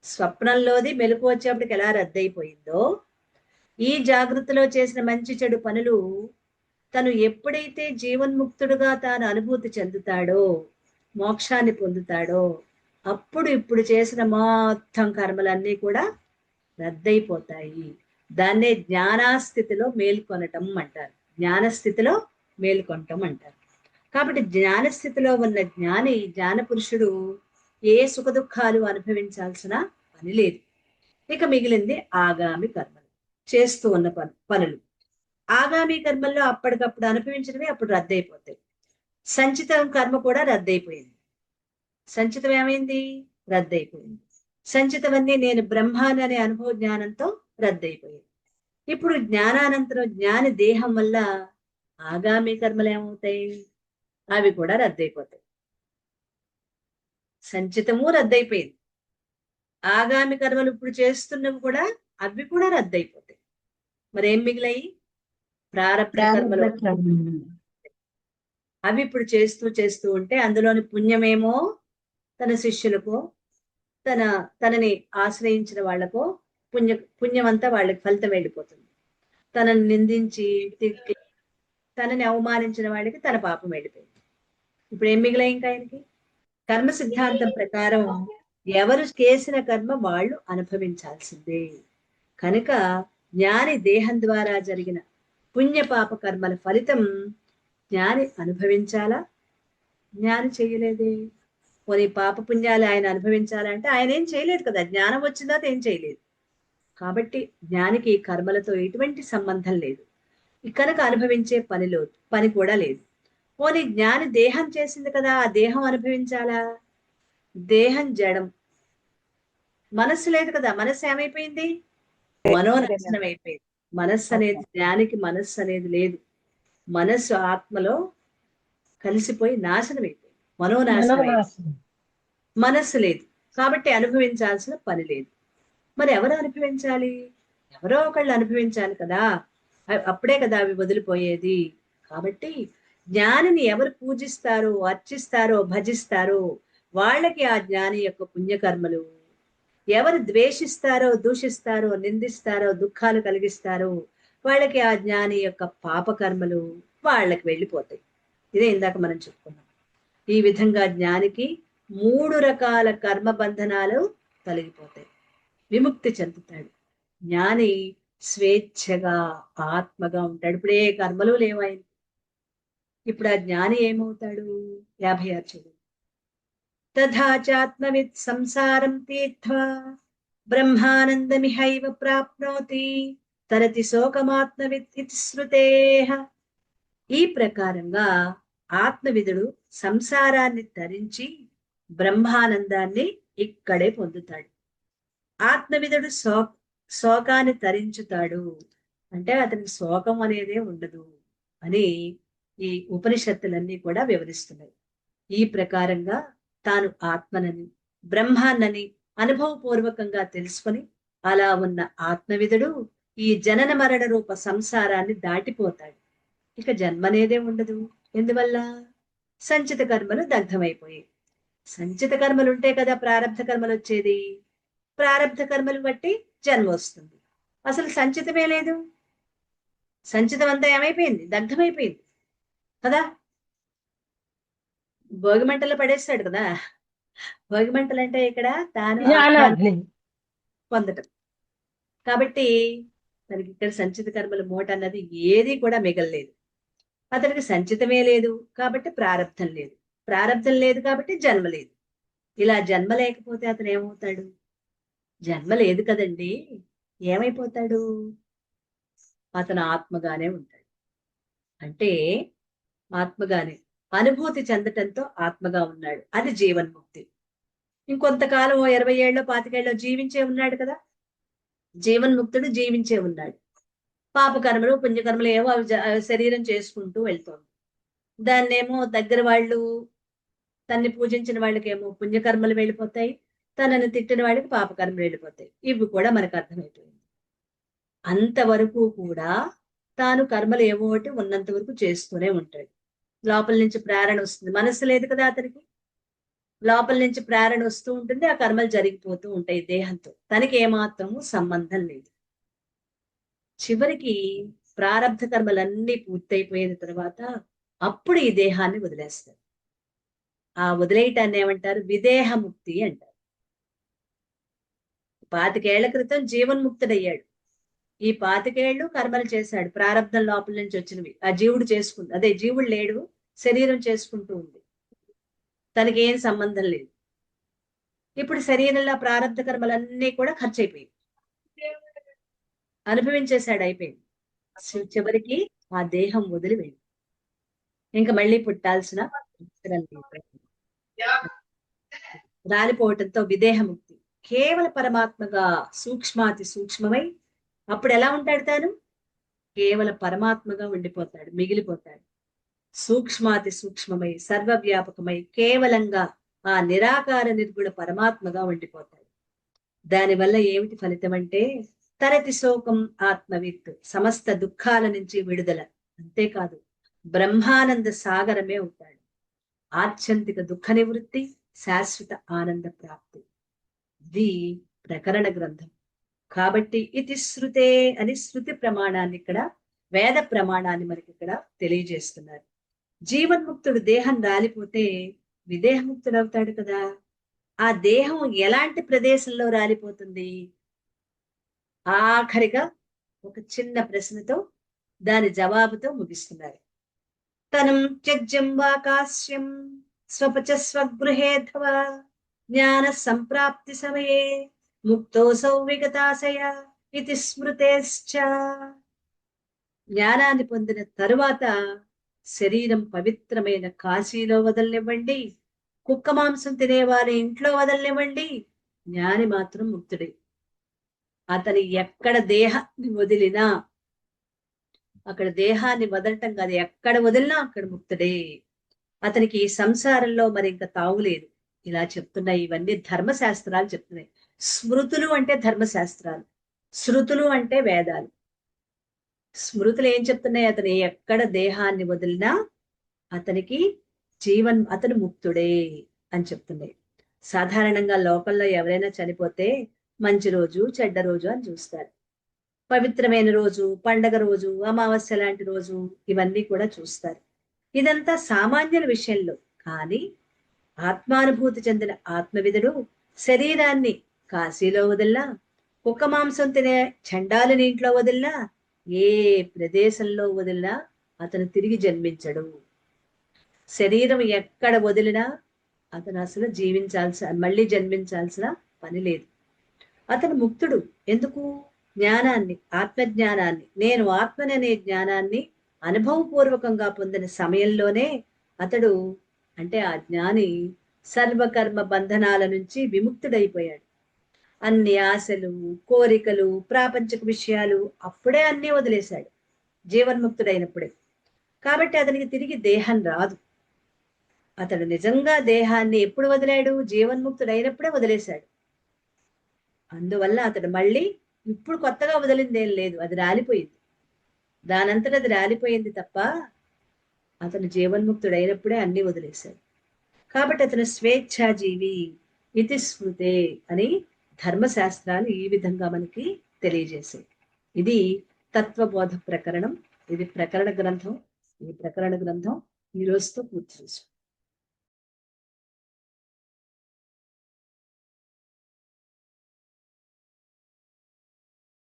స్వప్నంలోది మెలకు వచ్చేప్పటికి ఎలా రద్దయిపోయిందో, ఈ జాగృతిలో చేసిన మంచి చెడు పనులు తను ఎప్పుడైతే జీవన్ముక్తుడుగా తాను అనుభూతి చెందుతాడో, మోక్షాన్ని పొందుతాడో, అప్పుడు ఇప్పుడు చేసిన మొత్తం కర్మలన్నీ కూడా రద్దయిపోతాయి. దాన్నే జ్ఞానాస్థితిలో మేల్కొనటం అంటారు. జ్ఞానస్థితిలో మేల్కొనటం అంటారు. కాబట్టి జ్ఞానస్థితిలో ఉన్న జ్ఞాని, జ్ఞాన పురుషుడు ఏ సుఖ దుఃఖాలు అనుభవించాల్సిన పని లేదు. ఇక మిగిలింది ఆగామి కర్మలు, చేస్తూ ఉన్న పనులు. ఆగామి కర్మల్లో అప్పటికప్పుడు అనుభవించినవి అప్పుడు రద్దయిపోతాయి. సంచితం కర్మ కూడా రద్దయిపోయింది. సంచితం ఏమైంది? రద్దయిపోయింది. సంచితమన్నీ నేను బ్రహ్మాని అనే అనుభవ జ్ఞానంతో రద్దయిపోయింది. ఇప్పుడు జ్ఞానానంతరం జ్ఞాని దేహం వల్ల ఆగామి కర్మలు ఏమవుతాయి? అవి కూడా రద్దయిపోతాయి. సంచితము రద్దయిపోయింది. ఆగామి కర్మలు ఇప్పుడు చేస్తున్నవి కూడా అవి కూడా రద్దయిపోతాయి. మరేం మిగిలాయి? ప్రారబ్ధ కర్మలు. అవి ఇప్పుడు చేస్తూ చేస్తూ ఉంటే అందులోని పుణ్యమేమో తన శిష్యులకో, తనని ఆశ్రయించిన వాళ్ళకో పుణ్యమంతా వాళ్ళకి ఫలితం వెళ్ళిపోతుంది. తనని నిందించి తిట్టి తనని అవమానించిన వాళ్ళకి తన పాపం వెళ్ళిపోయింది. ఇప్పుడు ఏం మిగిలాయి ఇంకా ఆయనకి? కర్మ సిద్ధాంతం ప్రకారం ఎవరు చేసిన కర్మ వాళ్ళు అనుభవించాల్సిందే. కనుక జ్ఞాని దేహం ద్వారా జరిగిన పుణ్య పాప కర్మల ఫలితం జ్ఞాని అనుభవించాలా? జ్ఞాని చేయలేదే. పోనీ పాప పుణ్యాలు ఆయన అనుభవించాలంటే ఆయన ఏం చేయలేదు కదా, జ్ఞానం వచ్చిందా ఏం చేయలేదు. కాబట్టి జ్ఞానికి కర్మలతో ఎటువంటి సంబంధం లేదు. కనుక అనుభవించే పని కూడా లేదు. పోనీ జ్ఞాని దేహం చేసింది కదా, ఆ దేహం అనుభవించాలా? దేహం జడం, మనస్సు లేదు కదా, మనస్సు ఏమైపోయింది? మనోనాశనం అయిపోయింది. మనస్సు అనేది, జ్ఞానికి మనస్సు అనేది లేదు. మనస్సు ఆత్మలో కలిసిపోయి నాశనం అయిపోయింది, మనోనాశనం అయిపోయింది. మనస్సు లేదు కాబట్టి అనుభవించాల్సిన పని లేదు. మరి ఎవరు అనుభవించాలి? ఎవరో ఒకళ్ళు అనుభవించాలి కదా, అప్పుడే కదా అవి వదిలిపోయేది. కాబట్టి జ్ఞానిని ఎవరు పూజిస్తారో, అర్చిస్తారో, భజిస్తారో వాళ్ళకి ఆ జ్ఞాని యొక్క పుణ్యకర్మలు, ఎవరు ద్వేషిస్తారో, దూషిస్తారో, నిందిస్తారో, దుఃఖాలు కలిగిస్తారో వాళ్ళకి ఆ జ్ఞాని యొక్క పాపకర్మలు వాళ్ళకి వెళ్ళిపోతాయి. ఇదే ఇందాక మనం చెప్పుకున్నాం. ఈ విధంగా జ్ఞానికి 3 రకాల కర్మ బంధనాలు తొలగిపోతాయి, విముక్తి చెందుతాడు. జ్ఞాని స్వేచ్ఛగా ఆత్మగా ఉంటాడు. ఇప్పుడు ఏ కర్మలు లేవాయి. ఇప్పుడు ఆ జ్ఞాని ఏమవుతాడు? 56 చదువు. తథాచాత్మవిత్ సంసారం తీర్థ్వా బ్రహ్మానందమిహైవ ప్రాప్నోతి తరతి శోకమాత్మవిత్ ఇతి శ్రుతేః. ఈ ప్రకారంగా ఆత్మవిదుడు సంసారాన్ని తరించి బ్రహ్మానందాన్ని ఇక్కడే పొందుతాడు. ఆత్మవిదుడు శోకాన్ని తరించుతాడు అంటే అతనికి శోకం అనేదే ఉండదు అని ఈ ఉపనిషత్తులన్నీ కూడా వివరిస్తున్నాయి. ఈ ప్రకారంగా తాను ఆత్మనని, బ్రహ్మాన్నని అనుభవపూర్వకంగా తెలుసుకొని అలా ఉన్న ఆత్మవిదుడు ఈ జనన మరణ రూప సంసారాన్ని దాటిపోతాడు. ఇక జన్మనేదే ఉండదు. ఎందువల్ల? సంచిత కర్మలు దగ్ధమైపోయాయి. సంచిత కర్మలు ఉంటే కదా ప్రారంధ కర్మలు వచ్చేది. ప్రారంధ కర్మలు బట్టి జన్మ వస్తుంది. అసలు సంచితమే లేదు. సంచితం అంతా ఏమైపోయింది? దగ్ధమైపోయింది కదా. భోగిమంటలో పడేస్తాడు కదా. భోగిమంటలు అంటే ఇక్కడ తాను పొందటం. కాబట్టి తనకి ఇక్కడ సంచిత కర్మల మూట అన్నది ఏది కూడా మిగలలేదు. అతనికి సంచితమే లేదు కాబట్టి ప్రారంధం లేదు. ప్రారంధం లేదు కాబట్టి జన్మ లేదు. ఇలా జన్మ లేకపోతే అతను ఏమవుతాడు? జన్మ లేదు కదండి, ఏమైపోతాడు? అతను ఆత్మగానే ఉంటాడు. అంటే ఆత్మగానే అనుభూతి చెందటంతో ఆత్మగా ఉన్నాడు. అది జీవన్ముక్తి. ఇంకొంతకాలం 20 ఏళ్ళలో 25 ఏళ్ళలో జీవించే ఉన్నాడు కదా. జీవన్ముక్తుడు జీవించే ఉన్నాడు. పాపకర్మలు పుణ్యకర్మలు ఏవో శరీరం చేసుకుంటూ వెళ్తోంది. దాన్నేమో దగ్గర వాళ్ళు, తన్ని పూజించిన వాళ్ళకేమో పుణ్యకర్మలు వెళ్ళిపోతాయి, తనని తిట్టిన వాళ్ళకి పాపకర్మలు వెళ్ళిపోతాయి. ఇవి కూడా మనకు అర్థమైపోయింది. అంతవరకు కూడా తాను కర్మలు ఏవో ఒకటి ఉన్నంత వరకు చేస్తూనే ఉంటాడు. లోపల నుంచి ప్రేరణ వస్తుంది. మనస్సు లేదు కదా అతనికి. లోపల నుంచి ప్రేరణ వస్తూ ఉంటుంది, ఆ కర్మలు జరిగిపోతూ ఉంటాయి దేహంతో. తనకి ఏమాత్రము సంబంధం లేదు. చివరికి ప్రారబ్ధ కర్మలన్నీ పూర్తయిపోయిన తర్వాత అప్పుడు ఈ దేహాన్ని వదిలేస్తారు. ఆ వదిలేయటాన్ని ఏమంటారు? విదేహముక్తి అంటారు. 25 ఏళ్ల క్రితం జీవన్ముక్తుడయ్యాడు. ఈ 25 ఏళ్ళు కర్మలు చేశాడు, ప్రారబ్ధం లోపల నుంచి వచ్చినవి. ఆ జీవుడు చేసుకుంది, అదే జీవుడు లేడు, శరీరం చేసుకుంటూ ఉంది, తనకి ఏం సంబంధం లేదు. ఇప్పుడు శరీరంలో ప్రారబ్ధ కర్మలన్నీ కూడా ఖర్చు అయిపోయాయి, అనుభవించేశాడు, అయిపోయింది. చివరికి ఆ దేహం వదిలి వెళ్ళి ఇంకా మళ్ళీ పుట్టాల్సిన అవసరం లేదు. రాలిపోవటంతో విదేహముక్తి. కేవల పరమాత్మగా సూక్ష్మాతి సూక్ష్మమై అప్పుడు ఎలా ఉంటాడు తాను? కేవల పరమాత్మగా ఉండిపోతాడు, మిగిలిపోతాడు. సూక్ష్మాతి సూక్ష్మమై సర్వవ్యాపకమై కేవలంగా ఆ నిరాకార నిర్గుణ పరమాత్మగా ఉండిపోతాడు. దానివల్ల ఏమిటి ఫలితం అంటే తరతి శోకం ఆత్మవిత్, సమస్త దుఃఖాల నుంచి విడుదల. అంతేకాదు బ్రహ్మానంద సాగరమే అవుతాడు. ఆత్యంతిక దుఃఖ నివృత్తి, శాశ్వత ఆనంద ప్రాప్తి. ఇది ప్రకరణ గ్రంథం. కాబట్టి ఇది శృతే అని శృతి ప్రమాణాన్ని ఇక్కడ, వేద ప్రమాణాన్ని మనకి ఇక్కడ తెలియజేస్తున్నారు. జీవన్ముక్తుడు దేహం రాలిపోతే విదేహముక్తుడు అవుతాడు కదా. ఆ దేహం ఎలాంటి ప్రదేశంలో రాలిపోతుంది? ఆఖరిగా ఒక చిన్న ప్రశ్నతో దాని జవాబుతో ముగిస్తున్నారు. తనం త్యజ్యం వాకాశ్యం స్వపచ స్వగృహేధవ జ్ఞాన సంప్రాప్తి సమయే ముక్తోసౌ విగతాశయ ఇది స్మృతేశ్చ. జ్ఞానాన్ని పొందిన తరువాత శరీరం పవిత్రమైన కాశీలో వదలనివ్వండి, కుక్క మాంసం తినేవారి ఇంట్లో వదలనివ్వండి, జ్ఞాని మాత్రం ముక్తుడే. అతని ఎక్కడ దేహాన్ని వదిలినా, అక్కడ దేహాన్ని వదలటం కాదు, ఎక్కడ వదిలినా అక్కడ ముక్తుడే. అతనికి ఈ సంసారంలో మరి ఇంకా తావులేదు. ఇలా చెప్తున్నాయి. ఇవన్నీ ధర్మశాస్త్రాలు చెప్తున్నాయి. స్మృతులు అంటే ధర్మశాస్త్రాలు, శృతులు అంటే వేదాలు. స్మృతులు ఏం చెప్తున్నాయి? అతను ఎక్కడ దేహాన్ని వదిలినా అతనికి అతను ముక్తుడే అని చెప్తున్నాయి. సాధారణంగా లోకంలో ఎవరైనా చనిపోతే మంచి రోజు చెడ్డ రోజు అని చూస్తారు. పవిత్రమైన రోజు, పండగ రోజు, అమావాస్య లాంటి రోజు, ఇవన్నీ కూడా చూస్తారు. ఇదంతా సామాన్యుల విషయంలో. కానీ ఆత్మానుభూతి చెందిన ఆత్మవిధుడు శరీరాన్ని కాశీలో వదిలినా, కుక్క మాంసం తినే చండాలని ఇంట్లో వదిలినా, ఏ ప్రదేశంలో వదిలినా అతను తిరిగి జన్మించడు. శరీరం ఎక్కడ వదిలినా అతను అసలు మళ్ళీ జన్మించాల్సిన పని లేదు. అతను ముక్తుడు. ఎందుకు? జ్ఞానాన్ని, ఆత్మజ్ఞానాన్ని, నేను ఆత్మననే జ్ఞానాన్ని అనుభవపూర్వకంగా పొందిన సమయంలోనే అతడు, అంటే ఆ జ్ఞాని, సర్వకర్మ బంధనాల నుంచి విముక్తుడైపోయాడు. అన్ని ఆశలు, కోరికలు, ప్రాపంచిక విషయాలు అప్పుడే అన్నీ వదిలేశాడు జీవన్ముక్తుడైనప్పుడే. కాబట్టి అతనికి తిరిగి దేహం రాదు. అతడు నిజంగా దేహాన్ని ఎప్పుడు వదిలాడు? జీవన్ముక్తుడైనప్పుడే వదిలేశాడు. అందువల్ల అతడు మళ్ళీ ఇప్పుడు కొత్తగా వదిలింది ఏం లేదు, అది రాలిపోయింది. దానంతట అది రాలిపోయింది తప్ప అతను జీవన్ముక్తుడైనప్పుడే అన్ని వదిలేశాడు. కాబట్టి అతను స్వేచ్ఛాజీవి. ఇది స్మృతే అని ధర్మశాస్త్రాలు ఈ విధంగా మనకి తెలియజేశాయి. ఇది తత్వబోధ ప్రకరణం. ఇది ప్రకరణ గ్రంథం. ఈ ప్రకరణ గ్రంథం ఈ రోజుతో పూర్తి చేశాం.